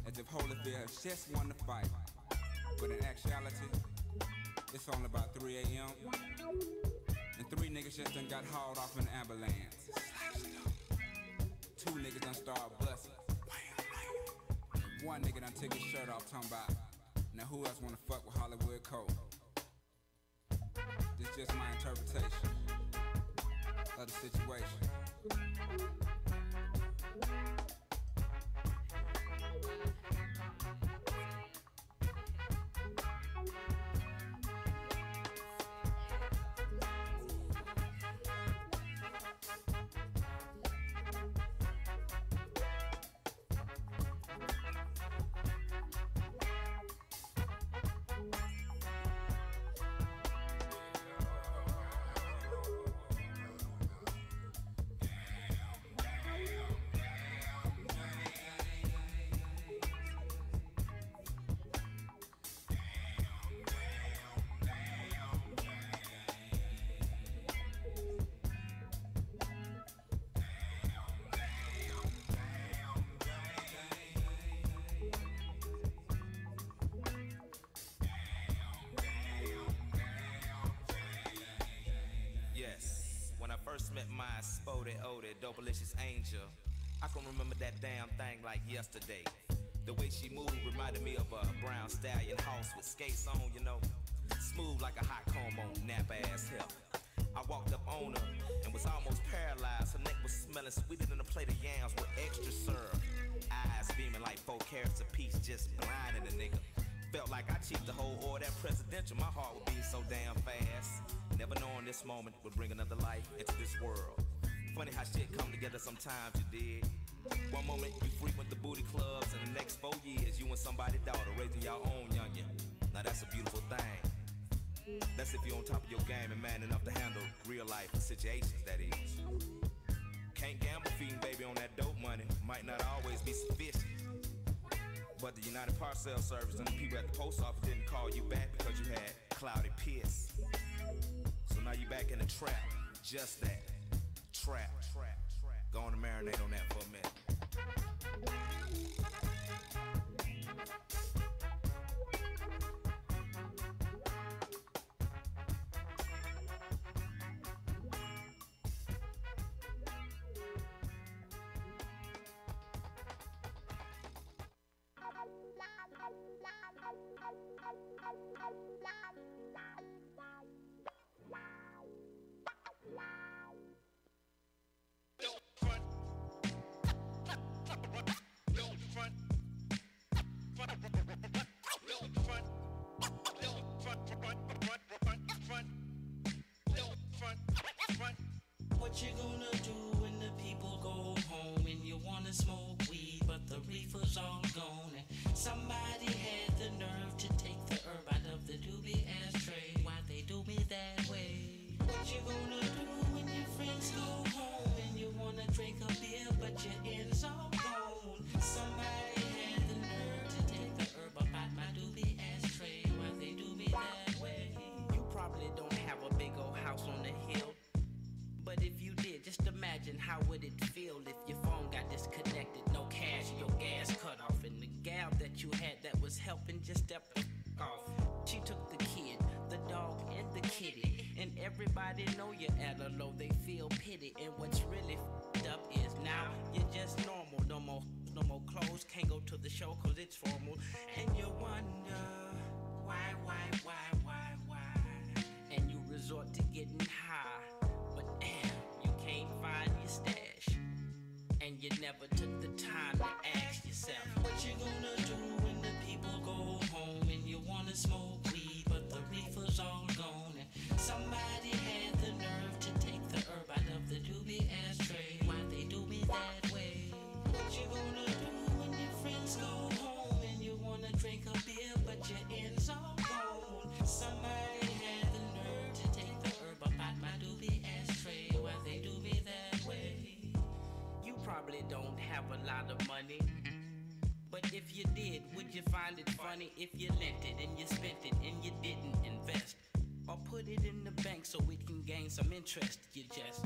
as if Holyfield has just won the fight. But in actuality, it's only about 3 a.m. And 3 niggas just done got hauled off in an ambulance. 2 niggas done started busting. And 1 nigga done took his shirt off, talking about, now who else wanna fuck with Hollywood Cole? This just my interpretation of the situation. First met my spotted, oded, dopalicious angel. I can remember that damn thing like yesterday. The way she moved reminded me of a brown stallion horse with skates on, you know. Smooth like a hot comb on nap ass hell. I walked up on her and was almost paralyzed. Her neck was smelling sweeter than a plate of yams with extra syrup. Eyes beaming like 4 carats apiece, just blinding a nigga. Felt like I cheated the whole order at presidential. My heart would beat so damn fast. Never knowing this moment would bring another life into this world. Funny how shit come together sometimes, you dig. One moment you frequent the booty clubs, and the next 4 years you and somebody's daughter raising your own youngin'. Now that's a beautiful thing. That's if you're on top of your game and man enough to handle real life situations, that is. Can't gamble feeding baby on that dope money. Might not always be sufficient. But the United Parcel Service and the people at the post office didn't call you back because you had cloudy piss. So now you back in the trap. Just that. Trap. Go on and marinate on that for a minute. What you gonna do when the people go home and you wanna smoke weed but the reefer's all gone and somebody had the nerve to take the herb out of the doobie ashtray? Why they do me that way? What you gonna do when your friends go home and you wanna drink a beer but your ends all gone? Somebody had the nerve to take the herb up out my doobie ashtray. Why they do me that way? You probably don't have a big old house on the hill, but if you did, just imagine how would it feel if your phone got disconnected, no cash, your gas cut off, and the gal that you had that was helping just stepped the off. She took the kid, the dog, and the kitty, and everybody know you're at a low, they feel pity, and what's really up is now you're just normal, no more clothes, can't go to the show cause it's formal, and you wonder why, and you resort to and you never took the time to ask yourself, what you gonna do when the people go home and you wanna smoke weed, but the reefer's all gone, and somebody had the nerve to take the herb out of the doobie ashtray. Why they do me that way? What you gonna do when your friends go home and you wanna drink a beer, but your ends all gone? Somebody had the nerve to take the herb up out my doobie ashtray. Why they do me that way? You probably don't have a lot of money, but if you did, would you find it funny if you lent it and you spent it and you didn't invest? Or put it in the bank so it can gain some interest? You just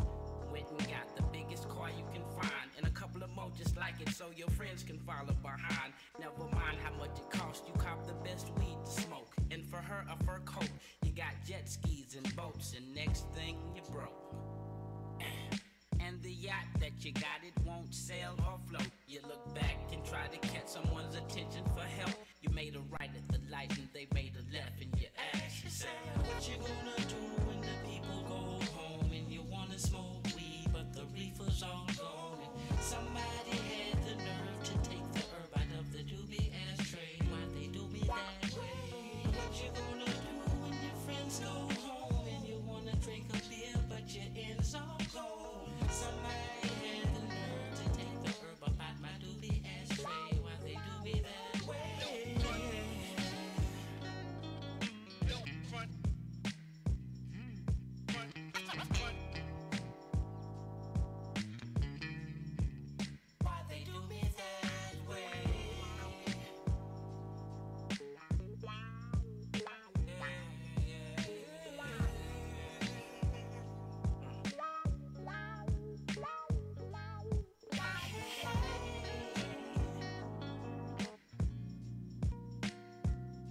went and got the biggest car you can find and a couple of more just like it so your friends can follow behind. Never mind how much it costs, you cop the best weed to smoke, and for her a fur coat. You got jet skis and boats, and next thing you broke. And the yacht that you got, it won't sail or float. You look back and try to catch someone's attention for help. You made a right at the light and they made a left, and you ask yourself, what you gonna do when the people go home and you wanna smoke weed, but the reefer's all gone, and somebody had the nerve to take the herb out of the doobie ashtray. Why they do me that way? What you gonna do when your friends go home and you wanna drink a beer, but your ends all gone? Somebody had the nerve to take the herb up out my doobie ashtray. Why they do me that way? Why they do me that way?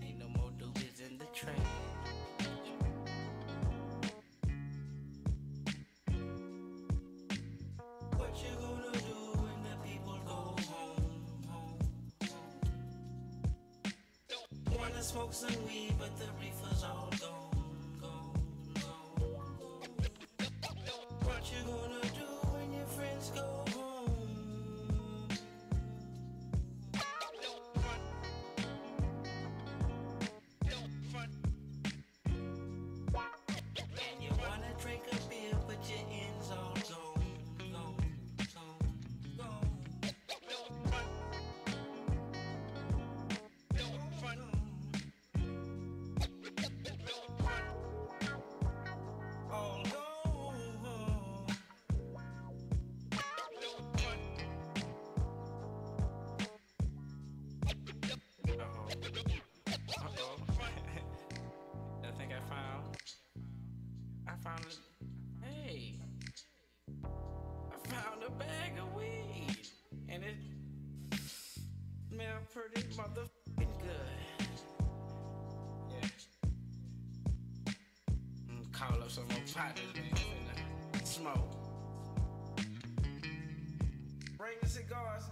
Ain't no more doobies in the tray. What you gonna do when the people go home? Wanna smoke some weed, but the reefer's all gone. What you gonna do when your friends go home? And you wanna drink a beer, but your ends all gone. All gone. I think I found it. Hey, I found a bag of weed, and it smelled pretty motherfucking good. Yeah. Call up some more partners, man, and smoke. Bring the cigars.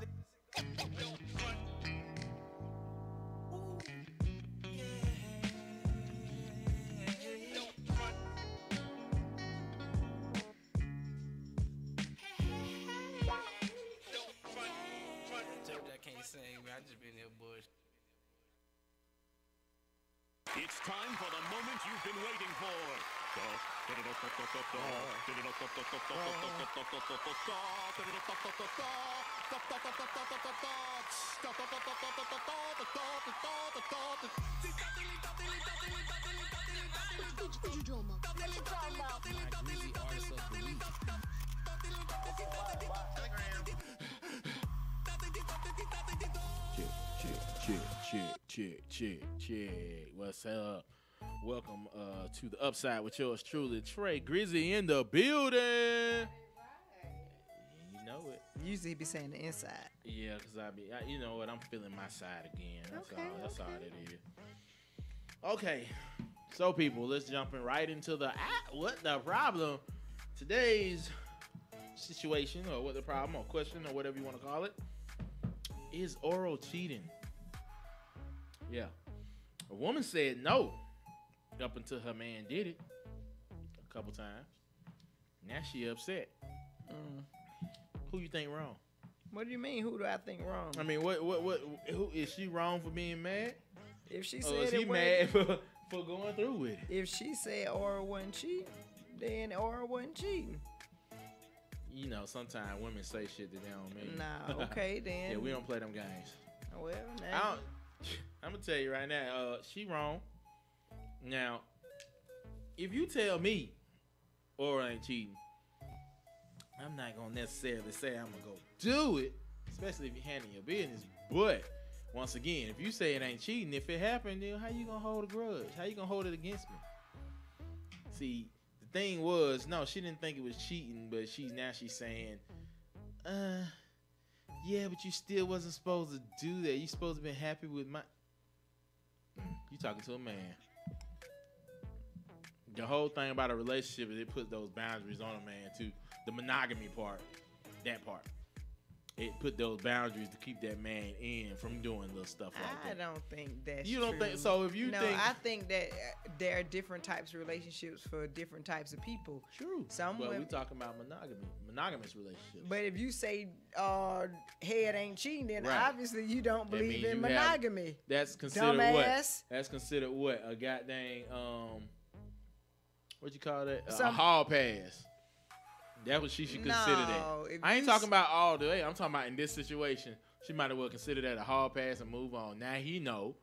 I can't sing, man. I just been here bush. It's time for the moment you've been waiting for. Check. What's up? Welcome to the Upside with yours truly, Trey Grizzy in the building. You know it. Usually be saying the inside. Yeah, because you know what? I'm feeling my side again. That's all it is. Okay, so people, let's jump in right into what the problem. Today's situation, or what the problem, or question, or whatever you want to call it, is oral cheating. Yeah. A woman said no up until her man did it a couple times. Now she upset. Who you think wrong? What do you mean? Who do I think wrong? I mean, what? Who is she wrong for being mad? If she Or said is he it mad wasn't, for going through with it? if she said Aura wasn't cheating, then Aura wasn't cheating. You know, sometimes women say shit that they don't mean. Nah, okay then. Yeah, we don't play them games. Well, now I'm gonna tell you right now, she wrong. Now, if you tell me Aura ain't cheating, I'm not gonna necessarily say I'm gonna go do it, especially if you're handling your business. But once again, if you say it ain't cheating, if it happened, then how you gonna hold a grudge? How you gonna hold it against me? See, the thing was, no, she didn't think it was cheating, but she's saying, yeah, but you still wasn't supposed to do that. You supposed to be happy with my. You talking to a man. The whole thing about a relationship is it puts those boundaries on a man too. The monogamy part, that part. It put those boundaries to keep that man in from doing little stuff like that. I don't think that's You don't true. think so? If you no, think I think that there are different types of relationships for different types of people. True. Some But women, we talking about monogamous relationships. but if you say head ain't cheating, then Right. obviously you don't That believe means in you have- monogamy. That's considered Dumbass. what? That's considered what? A goddamn what you call that? A Some- hall pass. That's what she should consider No, that. if I ain't you talking about all the way. I'm talking about in this situation. She might as well consider that a hall pass and move on. Now he know.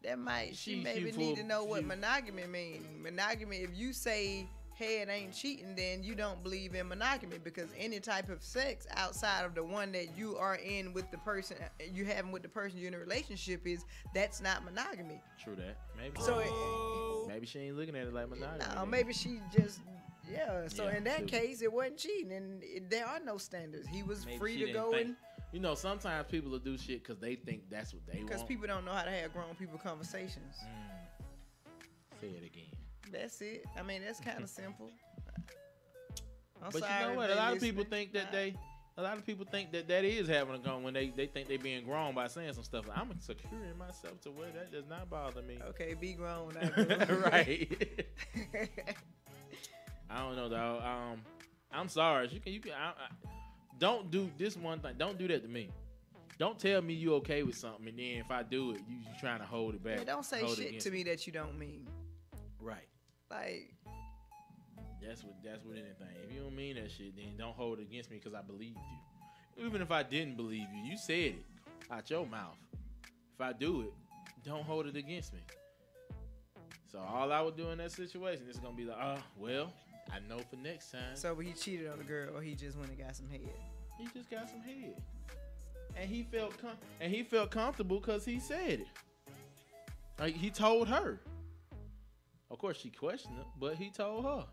That might she She maybe full- need to know what she- monogamy means. Monogamy, if you say head ain't cheating, then you don't believe in monogamy, because any type of sex outside of the one that you are in with the person you having with the person you're in a relationship that's not monogamy. True that. Maybe. So maybe she ain't looking at it like monogamy. No, then. maybe she just So Yeah, in that true. case, it wasn't cheating, and there are no standards. He was Maybe free she to didn't go think- and You know, sometimes people will do shit because they think that's what they because want. people don't know how to have grown people conversations. Say it again. That's it. I mean, that's kind of simple. I'm But sorry you know if what? they A lot of people listening. think that a lot of people think that is having a gun when they think they being grown by saying some stuff. I'm securing myself to where that does not bother me. Okay, be grown. Not grown. Right. I don't know, dog. I'm sorry. You can. Don't do this one thing. Don't do that to me. Don't tell me you okay with something, and then if I do it, you trying to hold it back. Yeah, don't say hold it shit against to me that you don't mean. Right. Like, That's what anything. If you don't mean that shit, then don't hold it against me because I believed you. Even if I didn't believe you, you said it out your mouth. If I do it, don't hold it against me. So all I would do in that situation is gonna be like, well, I know for next time. so he cheated on the girl, or he just went and got some head. He just got some head, and he felt comfortable because he said it. Like he told her. Of course, she questioned him, but he told her.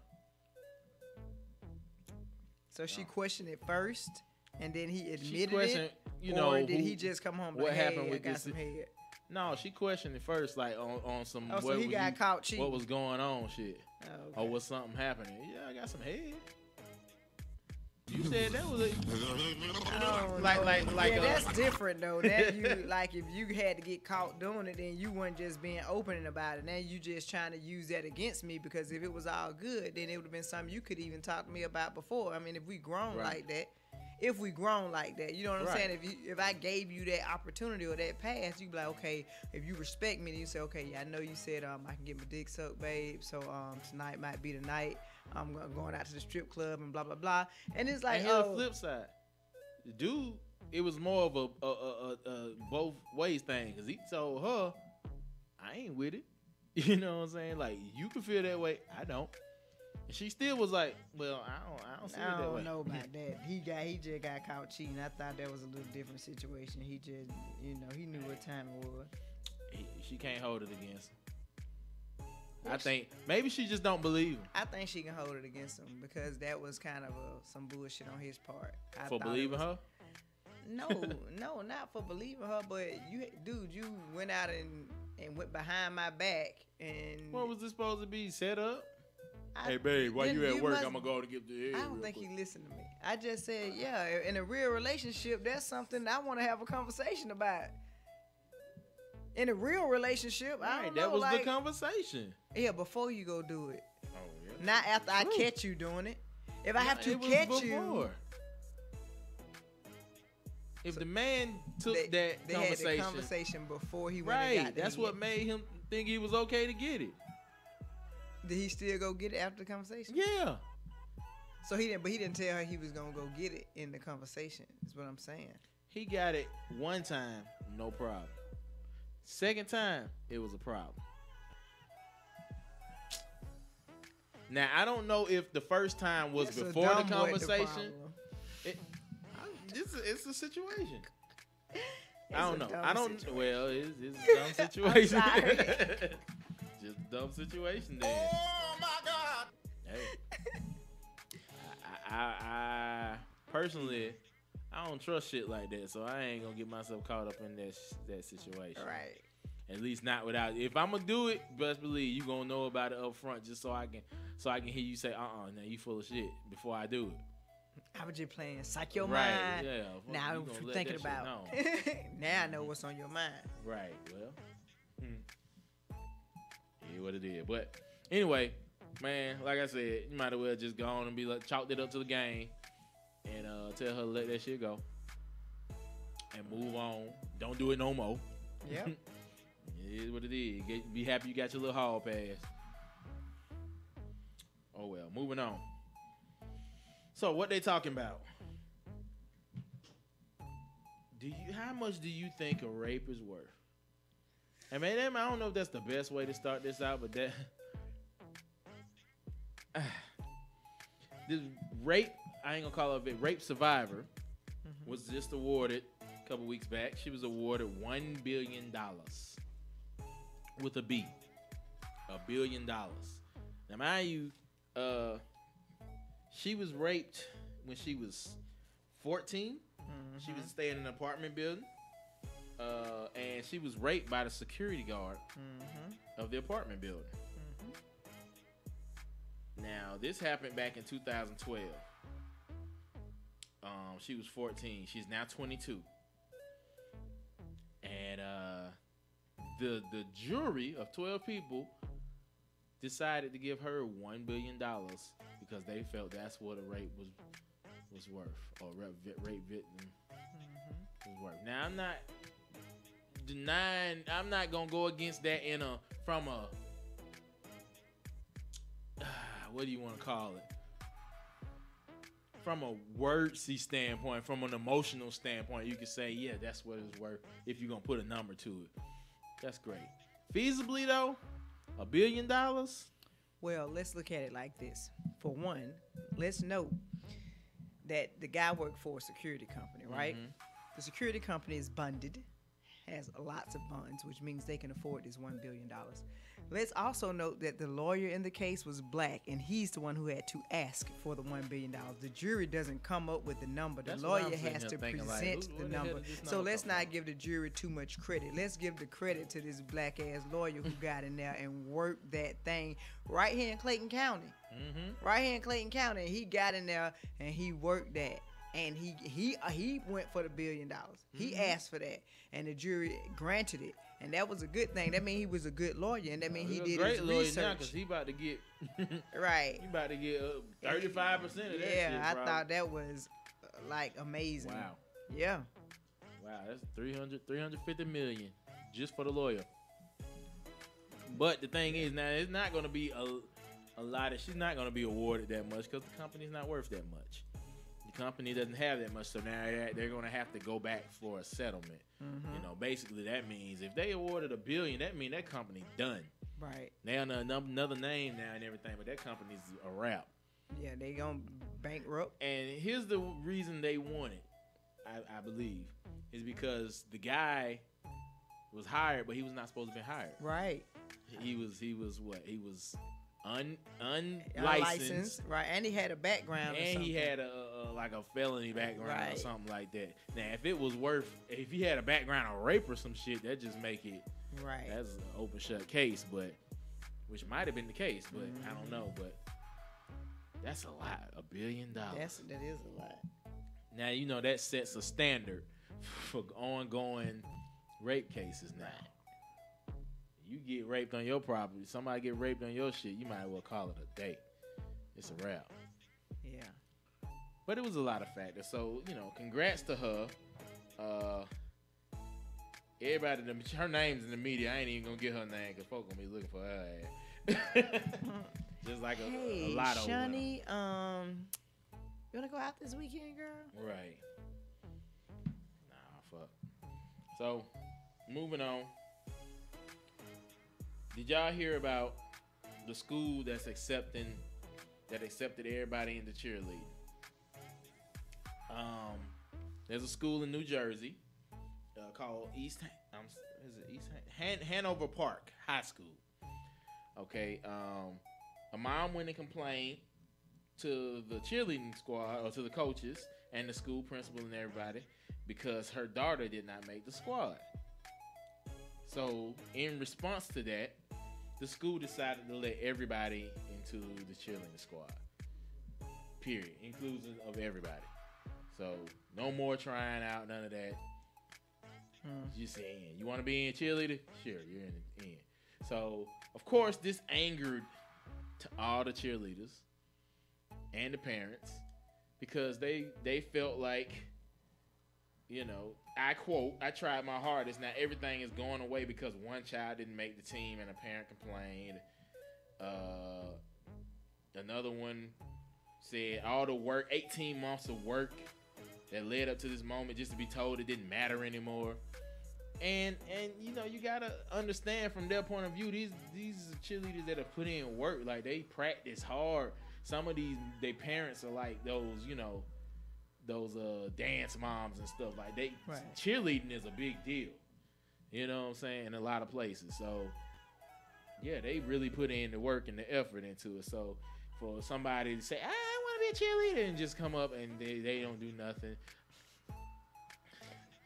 So she questioned it first, and then he admitted questioned, it. you know, or did who- he just come home? what Like, happened hey, with I got this- some head. No, she questioned it first, like on some. Oh, so what he was got caught cheating. What was going on, shit? Oh, okay. Or was something happening? Yeah, I got some head. You said that was Oh, like yeah, that's different though. That you like if you had to get caught doing it, then you weren't just being open about it. Now you just trying to use that against me, because if it was all good, then it would have been something you could even talk to me about before. I mean, if we grown Right. like that. If we grown like that, you know what I'm Right. saying? If I gave you that opportunity or that pass, you'd be like, okay, if you respect me, then you say, okay, yeah, I know you said I can get my dick sucked, babe. So tonight might be the night. I'm going out to the strip club and blah blah blah. And it's like, and here's the flip side. The dude, it was more of a both ways thing, because he told her, I ain't with it. You know what I'm saying? Like, you can feel that way. I don't. And she still was like, well, I don't see it I that way. don't know about that. He just got caught cheating. I thought that was a little different situation. He just, he knew what time it was. She can't hold it against him. I think maybe she just don't believe him. I think she can hold it against him, because that was kind of some bullshit on his part. I For thought it believing was- her? No, not for believing her, but you went out and went behind my back and. What was this supposed to be? Set up? I- Hey, babe, while then you at work, must- I'm going to go to get the head. I don't think he listened to me. I just said, yeah, in a real relationship, that's something I want to have a conversation about. In a real relationship, I Right, don't know. that was like, the conversation. Yeah, before you go do it. Oh, yeah. Not after I True. catch you doing it. If I have to It was catch you. before. If the man took They that had the conversation, conversation before he went and got right? the That's head. what made him think it was okay to get it. Did he still go get it after the conversation? Yeah. So he didn't, but he didn't tell her he was gonna go get it in the conversation. Is what I'm saying. He got it one time, no problem. Second time, it was a problem. Now I don't know if the first time was It's a before the dumb boy conversation. problem. It's a situation. It's I don't a know. dumb I don't. situation. Well, it's a dumb situation. sorry. Just a dumb situation. Then. Oh my God! Hey. I personally, I don't trust shit like that, so I ain't gonna get myself caught up in that situation. Right. At least not without. If I'm gonna do it, best believe you gonna know about it up front, just so I can hear you say, now you full of shit before I do it. I was just playing psych your Right, mind. yeah. Now You what gonna you let thinking that shit about. know. Now I know what's on your mind. Right. Well, yeah, what it is. But anyway, man, like I said, you might as well just go on and be like chalked it up to the game and tell her to let that shit go and move on. Don't do it no more. Yep. It is what it is. Be happy you got your little hall pass. Oh well, moving on. So what they talking about? How much do you think a rape is worth? I mean, I don't know if that's the best way to start this out, but that this rape, I ain't gonna call her a rape survivor, was just awarded a couple weeks back. She was awarded $1 billion with a B. $1 billion. Now, mind you, she was raped when she was 14. She was staying in an apartment building. And she was raped by the security guard of the apartment building. Now, this happened back in 2012. She was 14. She's now 22. And the jury of 12 people decided to give her $1 billion because they felt that's what a rape was worth, or rape victim was worth. Now, I'm not denying. I'm not gonna go against that from a what do you want to call it? From a wordsy standpoint, from an emotional standpoint, you could say, yeah, that's what it's worth if you're gonna put a number to it. That's great. Feasibly though, $1 billion. Well, let's look at it like this. For one, let's note that the guy worked for a security company, right? The security company is bonded, has lots of funds, which means they can afford this $1 billion. Let's also note that the lawyer in the case was black, and he's the one who had to ask for the $1 billion. The jury doesn't come up with the number. The That's what I'm lawyer sitting has here to thinking, like, present where the the hell number. did this So number let's come not give the jury too much credit. Let's give the credit to this black-ass lawyer who got in there and worked that thing right here in Clayton County. Right here in Clayton County. He got in there and he worked that. And he went for the $1 billion. He asked for that, and the jury granted it, and that was a good thing. That means he was a good lawyer, and that means he did his research. Because he about to get right. He about to get 35% of that shit. Yeah, I bro. thought that was like amazing. Wow. Yeah. Wow, that's 350 million just for the lawyer. But the thing is, now it's not going to be a lot of. She's not going to be awarded that much because the company's not worth that much. The company doesn't have that much, so now they're going to have to go back for a settlement. You know, basically that means if they awarded $1 billion, that means that company done. Right. They on another name now and everything, but that company's a wrap. Yeah, they gonna bankrupt. And here's the reason they want it, I believe, is because the guy was hired, but he was not supposed to be hired. Right. He was what? He was unlicensed. Unlicensed, right? And he had a background. And he had a like a felony background or something like that. Now, if he had a background of rape or some shit, that just make it right. That's an open shut case, but which might have been the case, but I don't know. But that's a lot, $1 billion. That is a lot. Now you know that sets a standard for ongoing rape cases. Now, you get raped on your property, somebody get raped on your shit, you might as well call it a day. It's a wrap. Yeah. But it was a lot of factors. So, you know, congrats to her. Everybody, her name's in the media. I ain't even gonna get her name because folks gonna be looking for her ass. Just like a lot of them. Shani, you wanna go out this weekend, girl? Right. Nah, fuck. So, moving on. Did y'all hear about the school that accepted everybody into cheerleading? There's a school in New Jersey called Hanover Park High School. Okay, a mom went and complained to the cheerleading squad or to the coaches and the school principal and everybody because her daughter did not make the squad. So in response to that, the school decided to let everybody into the cheerleading squad. Period. Inclusive of everybody. So no more trying out, none of that. Just in. You want to be in cheerleader? Sure, you're in. So of course this angered to all the cheerleaders and the parents because they felt like, you know, I quote, I tried my hardest. Now everything is going away because one child didn't make the team and a parent complained. Another one said all the work, 18 months of work that led up to this moment just to be told it didn't matter anymore. And you know, you gotta understand from their point of view, these are cheerleaders that have put in work. Like they practice hard. Some of their parents are like those, you know, those dance moms and stuff. Like cheerleading is a big deal. You know what I'm saying? In a lot of places. So yeah, they really put in the work and the effort into it. So for somebody to say, I want to be a cheerleader and just come up and they don't do nothing.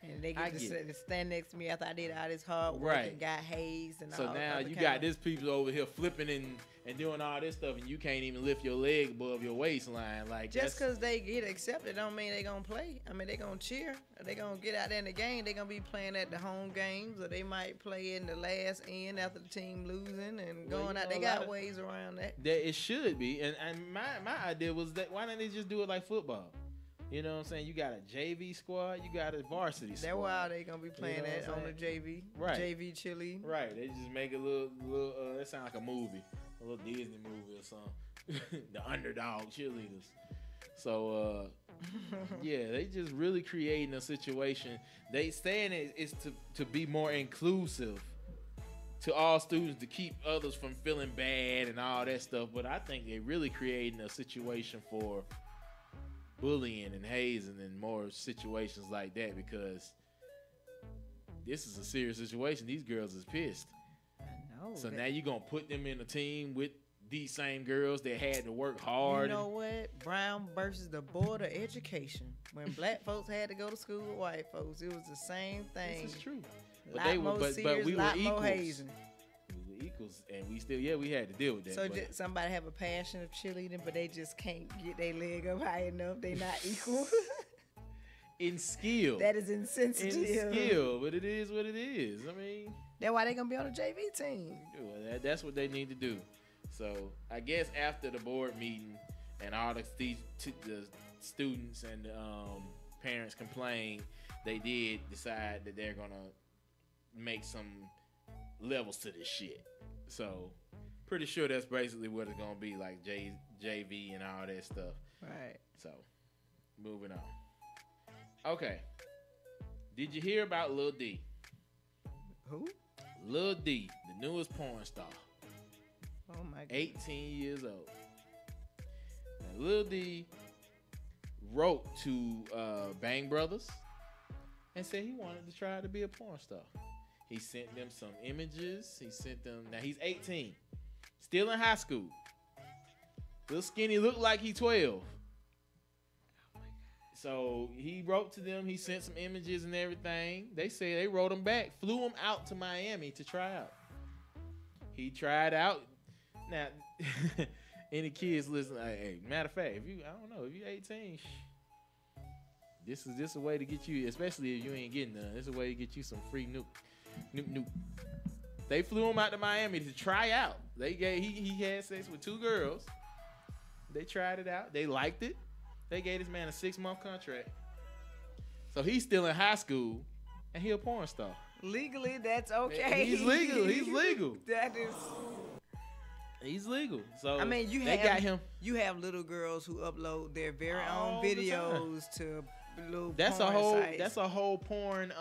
And they get to stand next to me after I did all this hard work and got hazed and all that. So now you got this people over here flipping and doing all this stuff and you can't even lift your leg above your waistline. Like just because they get accepted don't mean they gonna play. I mean, they gonna cheer. Or they gonna get out there in the game. They gonna be playing at the home games or they might play in the last end after the team losing and going out. They got ways around that. That it should be. And my idea was that why don't they just do it like football? You know what I'm saying? You got a JV squad, you got a varsity squad. That's why they gonna be playing that on the JV. Right. JV chili. Right. They just make a little that sound like a movie. A little Disney movie or something. The underdog cheerleaders. So yeah, they just really creating a situation. They saying it is to be more inclusive to all students, to keep others from feeling bad and all that stuff. But I think they're really creating a situation for bullying and hazing and more situations like that because this is a serious situation. These girls is pissed. I know. So now you're going to put them in a team with these same girls that had to work hard. You know what? Brown versus the Board of Education. When black folks had to go to school with white folks, it was the same thing. This is true. But we were equals. We were equals, and we had to deal with that. So somebody have a passion of cheerleading, but they just can't get their leg up high enough. They not equal. In skill. That is insensitive. In skill, but it is what it is. I mean, that's why they gonna be on the JV team. Well, that's what they need to do. So I guess after the board meeting and all the students and parents complained, they did decide that they're gonna make some levels to this shit. So pretty sure that's basically what it's gonna be, like JV and all that stuff. Right. So moving on. Okay. Did you hear about Lil D? Who? Lil D, the newest porn star. Oh my God. 18 years old. Now, Lil D wrote to Bang Brothers and said he wanted to try to be a porn star. He sent them some images. He sent them. Now he's 18, still in high school. Little skinny, looked like he's 12. Oh my God. So he wrote to them. He sent some images and everything. They say they wrote him back, flew him out to Miami to try out. He tried out. Now, any kids listening? Hey, matter of fact, if you're 18, this is a way to get you, especially if you ain't getting none. This is a way to get you some free nuke. They flew him out to Miami to try out. He had sex with 2 girls. They tried it out. They liked it. They gave this man a 6-month contract. So he's still in high school, and he a porn star. Legally, that's okay. He's legal. He's legal. That is. He's legal. So I mean, they got him. You have little girls who upload their very All own the videos to little That's porn a whole. sites. That's a whole porn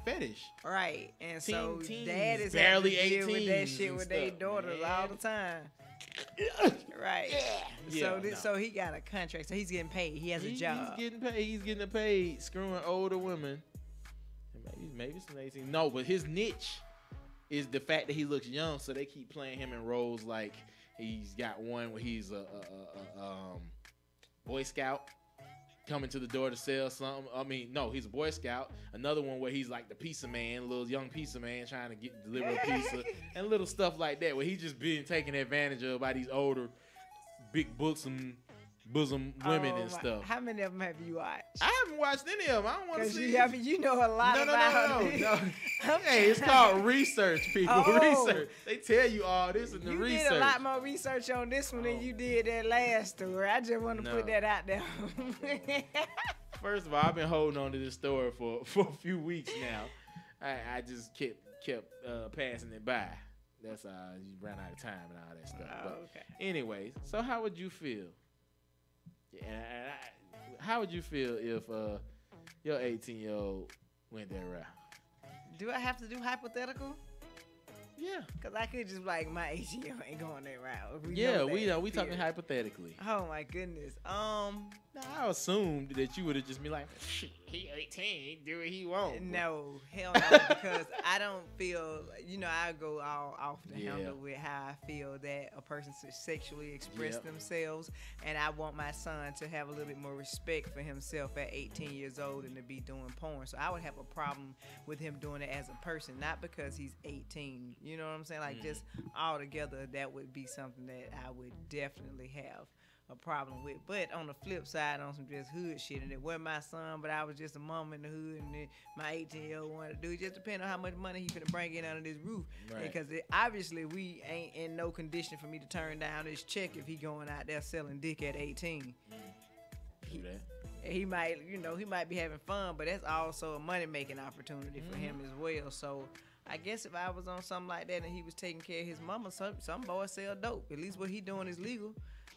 right. Right, and so teens, dad is barely having to deal with that 18s shit and with their stuff, daughters man. all the time. Right. Yeah, So he got a contract. So he's getting paid. He has a job. He's getting paid. He's getting paid screwing older women. Maybe some 18. No, but his niche is the fact that he looks young. So they keep playing him in roles like he's got one where he's a Boy Scout coming to the door to sell something. I mean, no, he's a Boy Scout. Another one where he's like the pizza man, little young pizza man trying to deliver a pizza and little stuff like that where he just being taken advantage of by these older big bosom women and stuff. How many of them have you watched? I haven't watched any of them. I don't want to see. You know a lot about it. No. Hey, it's called research, people. Research. They tell you all this in the research. You did a lot more research on this one than you did that last story. I just want to put that out there. First of all, I've been holding on to this story for a few weeks now. I just kept passing it by. That's you ran out of time and all that stuff. But anyways, so how would you feel? How would you feel if your 18-year-old went that route? Do I have to do hypothetical? Yeah. Because I could just be like, my 18-year-old ain't going that route. We talking hypothetically. Oh, my goodness. I assumed that you would have just been like, he 18, he do what he want. No, hell no, because I don't feel, I go all off the handle with how I feel that a person should sexually express themselves, and I want my son to have a little bit more respect for himself at 18 years old and to be doing porn. So I would have a problem with him doing it as a person, not because he's 18. You know what I'm saying? Like, just altogether, that would be something that I would definitely have a problem with. But on the flip side, on some just hood shit, and it wasn't my son, but I was just a mom in the hood, and then my 18-year-old wanted to do it. Just depending on how much money he finna bring in under this roof. Because obviously we ain't in no condition for me to turn down this check if he going out there selling dick at 18. He might, he might be having fun, but that's also a money-making opportunity for him as well. So I guess if I was on something like that and he was taking care of his mama, some boys sell dope. At least what he doing is legal.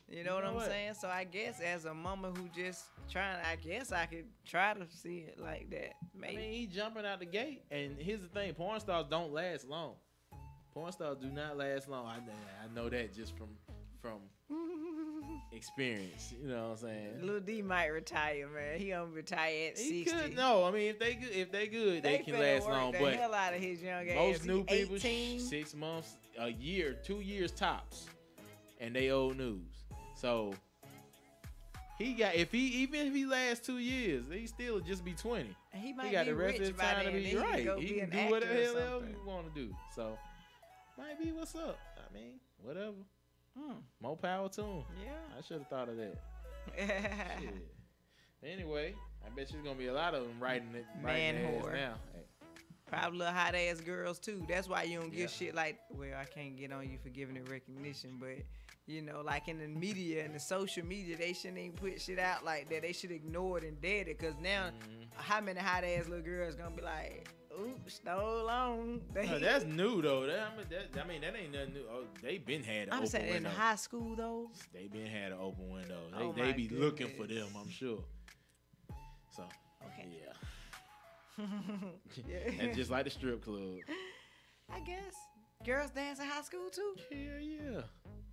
You know what I'm saying? So I guess as a mama who just trying, I guess I could try to see it like that. Maybe. I mean, he jumping out the gate. And here's the thing. Porn stars don't last long. Porn stars do not last long. I know that just from experience. You know what I'm saying? Lil D might retire, man. He gonna retire at 60. No, I mean, if they good, they can last long. The But hell out of his young most ass. new people, 18. 6 months, a year, 2 years tops, and they old news. So even if he lasts 2 years, he still just be 20. He might got be the rest rich of the by time to then. be He right. can go He be can an do whatever actor or the hell something. you want to do. So might be what's up. I mean, whatever. More power to him. Yeah. I should have thought of that. Shit. Anyway, I bet there's gonna be a lot of them writing it Man whore whore. now. Probably little hot ass girls too. That's why you don't get shit like, well, I can't get on you for giving it recognition, but like in the media and the social media, they shouldn't even put shit out like that. They should ignore it and dead it, because now how many hot ass little girls gonna be like, oops, stole on. That's new though. That ain't nothing new. Oh, they been had an I'm open saying window. in high school though. They been had an open window. Oh, They my be looking for goodness. them, I'm sure. So Okay. yeah. And just like the strip club. I guess girls dance in high school too. Hell yeah.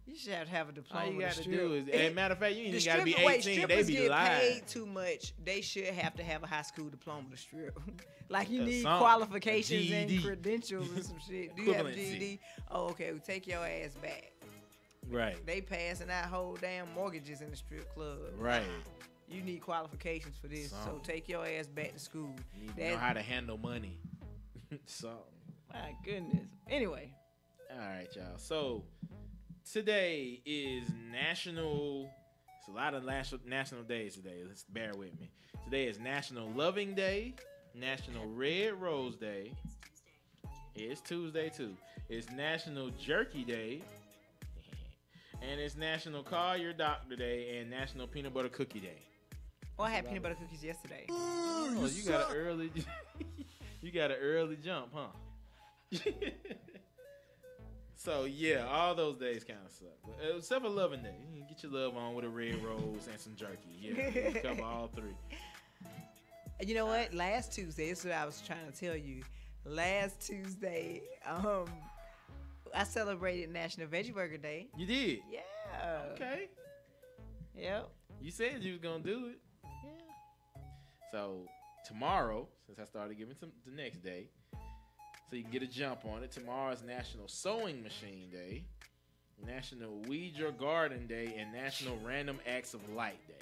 You should have a diploma. All you to got to strip. do is, and matter of fact, you ain't The even got to be stripper- 18. They strippers be get lying. paid too much. They should have to have a high school diploma to strip. Like you need something. qualifications A and GED. credentials and some shit. Do you have a Equivalency. GED? Oh, okay. Well, take your ass back. Right. They passing out whole damn mortgages in the strip club. Right. You need qualifications for this, so Something. take your ass back to school. You need to know how to handle money. Something. My goodness. Anyway. All right, y'all. So today is national. It's a lot of national days today. Let's bear with me. Today is National Loving Day, National Red Rose Day. It's Tuesday too. It's National Jerky Day, and it's National Call Your Doctor Day and National Peanut Butter Cookie Day. Well, I had peanut butter cookies yesterday. Oh, you got an early, you got an early jump, huh? So yeah, all those days kind of suck. But, except for Loving Day, you can get your love on with a red rose and some jerky. Yeah, you cover all three. And you know what? Last Tuesday, this is what I was trying to tell you. Last Tuesday, I celebrated National Veggie Burger Day. You did? Yeah. Okay. Yep. You said you was gonna do it. Yeah. So tomorrow, since I started giving some the next day, so you can get a jump on it. Tomorrow is National Sewing Machine Day, National Weed Your Garden Day, and National Random Acts of Light Day.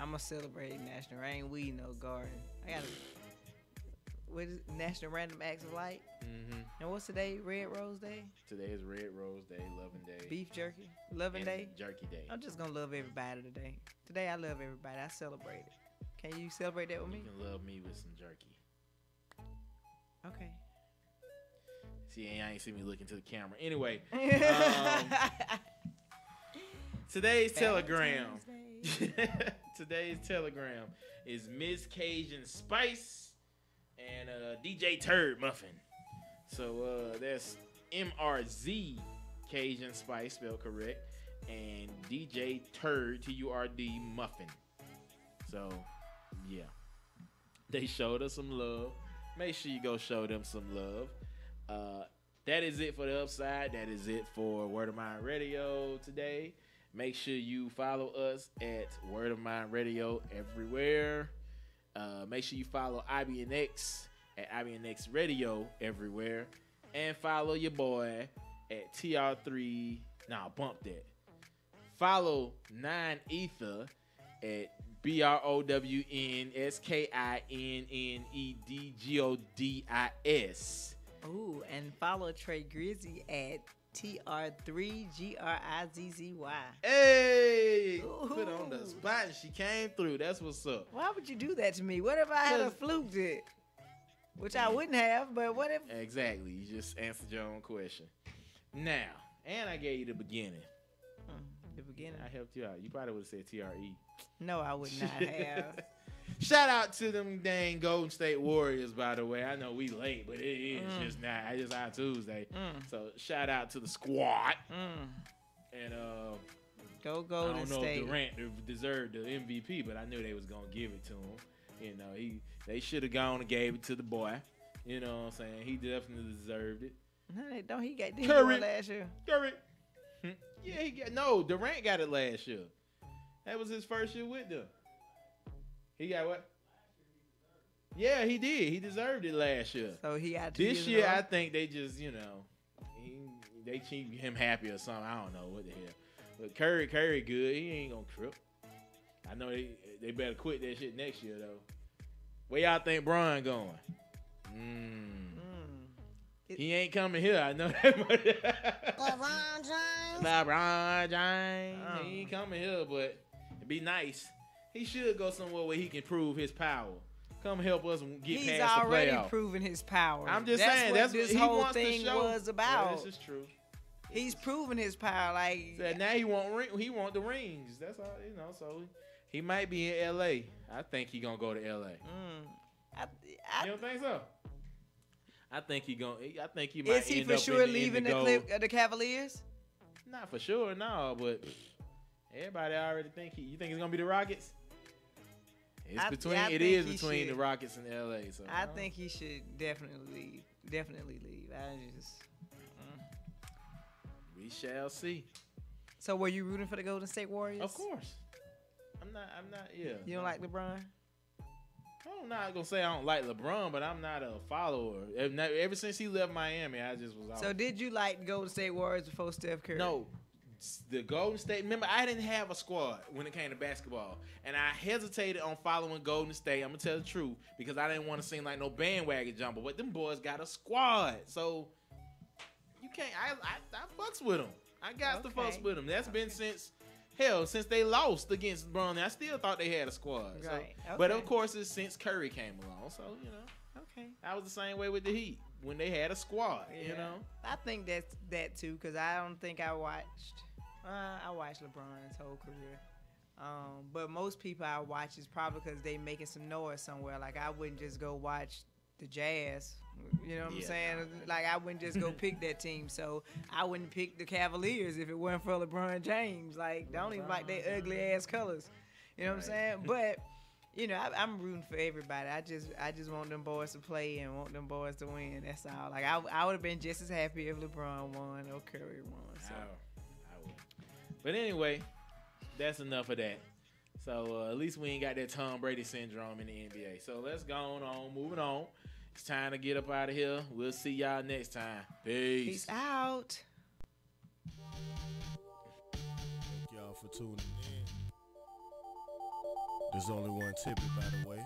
I'm gonna celebrate National. I ain't weed no garden. I got what is National Random Acts of Light? Mm-hmm. And what's today? Red Rose Day. Today is Red Rose Day, Loving Day, Beef jerky, Loving Day, Jerky Day. I'm just gonna love everybody today. Today I love everybody. I celebrate it. Can you celebrate that with me? You can love me with some jerky. Okay. See, I ain't see me looking to the camera. Anyway, today's telegram. Today's telegram is Miss Cajun Spice and DJ Turd Muffin. So that's MRZ Cajun Spice spelled correct, and DJ Turd TURD Muffin. So yeah, they showed us some love. Make sure you go show them some love. That is it for the upside. That is it for Word of Mind Radio today. Make sure you follow us at Word of Mind Radio everywhere. Make sure you follow IBNX at IBNX Radio everywhere. And follow your boy at TR3. Nah, bump that. Follow 9Ether at BROWNSKINNEDGODIS. Ooh, and follow Trey Grizzy at TR3GRIZZY. Hey! Ooh. Put on the spot and she came through. That's what's up. Why would you do that to me? What if I had a fluked it? Which I wouldn't have, but what if... Exactly. You just answered your own question. Now, and I gave you the beginning. The beginning? I helped you out. You probably would have said TRE. No, I would not have. Shout out to them dang Golden State Warriors, by the way. I know we late, but it is just not. It's just our Tuesday. So shout out to the squad. And go Golden I don't know State. if Durant deserved the MVP, but I knew they was gonna give it to him. You know, they should have gone and gave it to the boy. You know what I'm saying? He definitely deserved it. No, don't he got Curry last year? Curry. Yeah, Durant got it last year. That was his first year with them. He got what? Yeah, he did. He deserved it last year. So he got this year. I think they just, they keep him happy or something. I don't know what the hell. But Curry good. He ain't gonna trip. I know they better quit that shit next year though. Where y'all think Bron going? He ain't coming here. I know that. LeBron James. LeBron James. He ain't coming here, but it'd be nice. He should go somewhere where he can prove his power. Come help us get He's past the playoff. He's already proven his power. I'm just that's saying. What That's this what he whole wants thing to show. was about. Yeah, this is true. He's proven his power. Like so now he want the rings. That's all So he might be in LA. I think he gonna go to LA. You don't think so? I think he might. Is he for sure leaving the Cavaliers? Not for sure, no. But everybody already think you think it's gonna be the Rockets? It is between the Rockets and LA. So I think he should definitely leave. We shall see. So were you rooting for the Golden State Warriors? Of course. I'm not. Yeah. You don't like LeBron? I'm not gonna say I don't like LeBron, but I'm not a follower. Ever since he left Miami, I just was out. So did you like the Golden State Warriors before Steph Curry? No. The Golden State, remember, I didn't have a squad when it came to basketball. And I hesitated on following Golden State. I'm going to tell the truth because I didn't want to seem like no bandwagon jumper. But them boys got a squad. So, you can't, I fucks with them. I got to fucks with them. That's been since they lost against LeBron. I still thought they had a squad. Right. So, but, of course, it's since Curry came along. So, I was the same way with the Heat when they had a squad, I think that's that, too, because I don't think I watched LeBron's whole career. But most people I watch is probably because they making some noise somewhere. Like I wouldn't just go watch the Jazz. You know what I'm saying? Like I wouldn't just go pick that team. So I wouldn't pick the Cavaliers if it weren't for LeBron James. Like they don't even like their ugly ass colors. You know what I'm saying? But you know, I'm rooting for everybody. I just want them boys to play and want them boys to win. That's all. Like I would have been just as happy if LeBron won or Curry won. So. I would. But anyway, that's enough of that. So at least we ain't got that Tom Brady syndrome in the NBA. So let's go on, moving on. It's time to get up out of here. We'll see y'all next time. Peace. Peace out. Thank y'all for tuning in. There's only one tippet, by the way.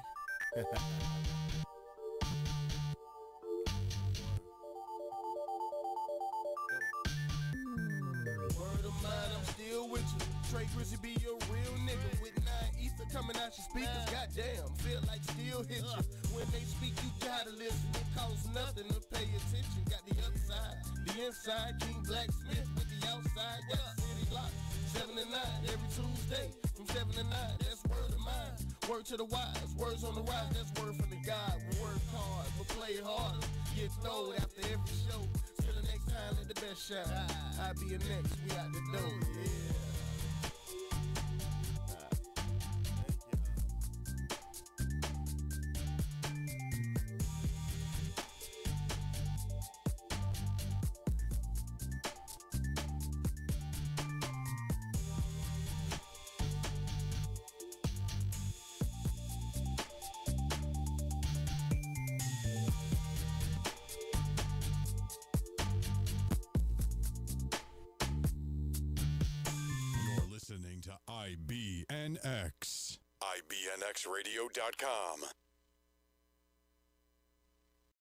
Word of mine, I'm still with you. Trey Grizzy be your real nigga with 9 ether coming out your speakers. Goddamn, feel like still hit you. When they speak, you gotta listen. It costs nothing to pay attention. Got the other side, the inside. King Blacksmith with the outside. Got the city locked. 7 to 9 every Tuesday from 7 to 9. That's word of mine. Word to the wise. Words on the rise. That's word from the God. We work hard, but play harder. Get throwed after every show. Till the next time, let the best shine. I be your next. We out the door. Yeah. IBNX. IBNXradio.com.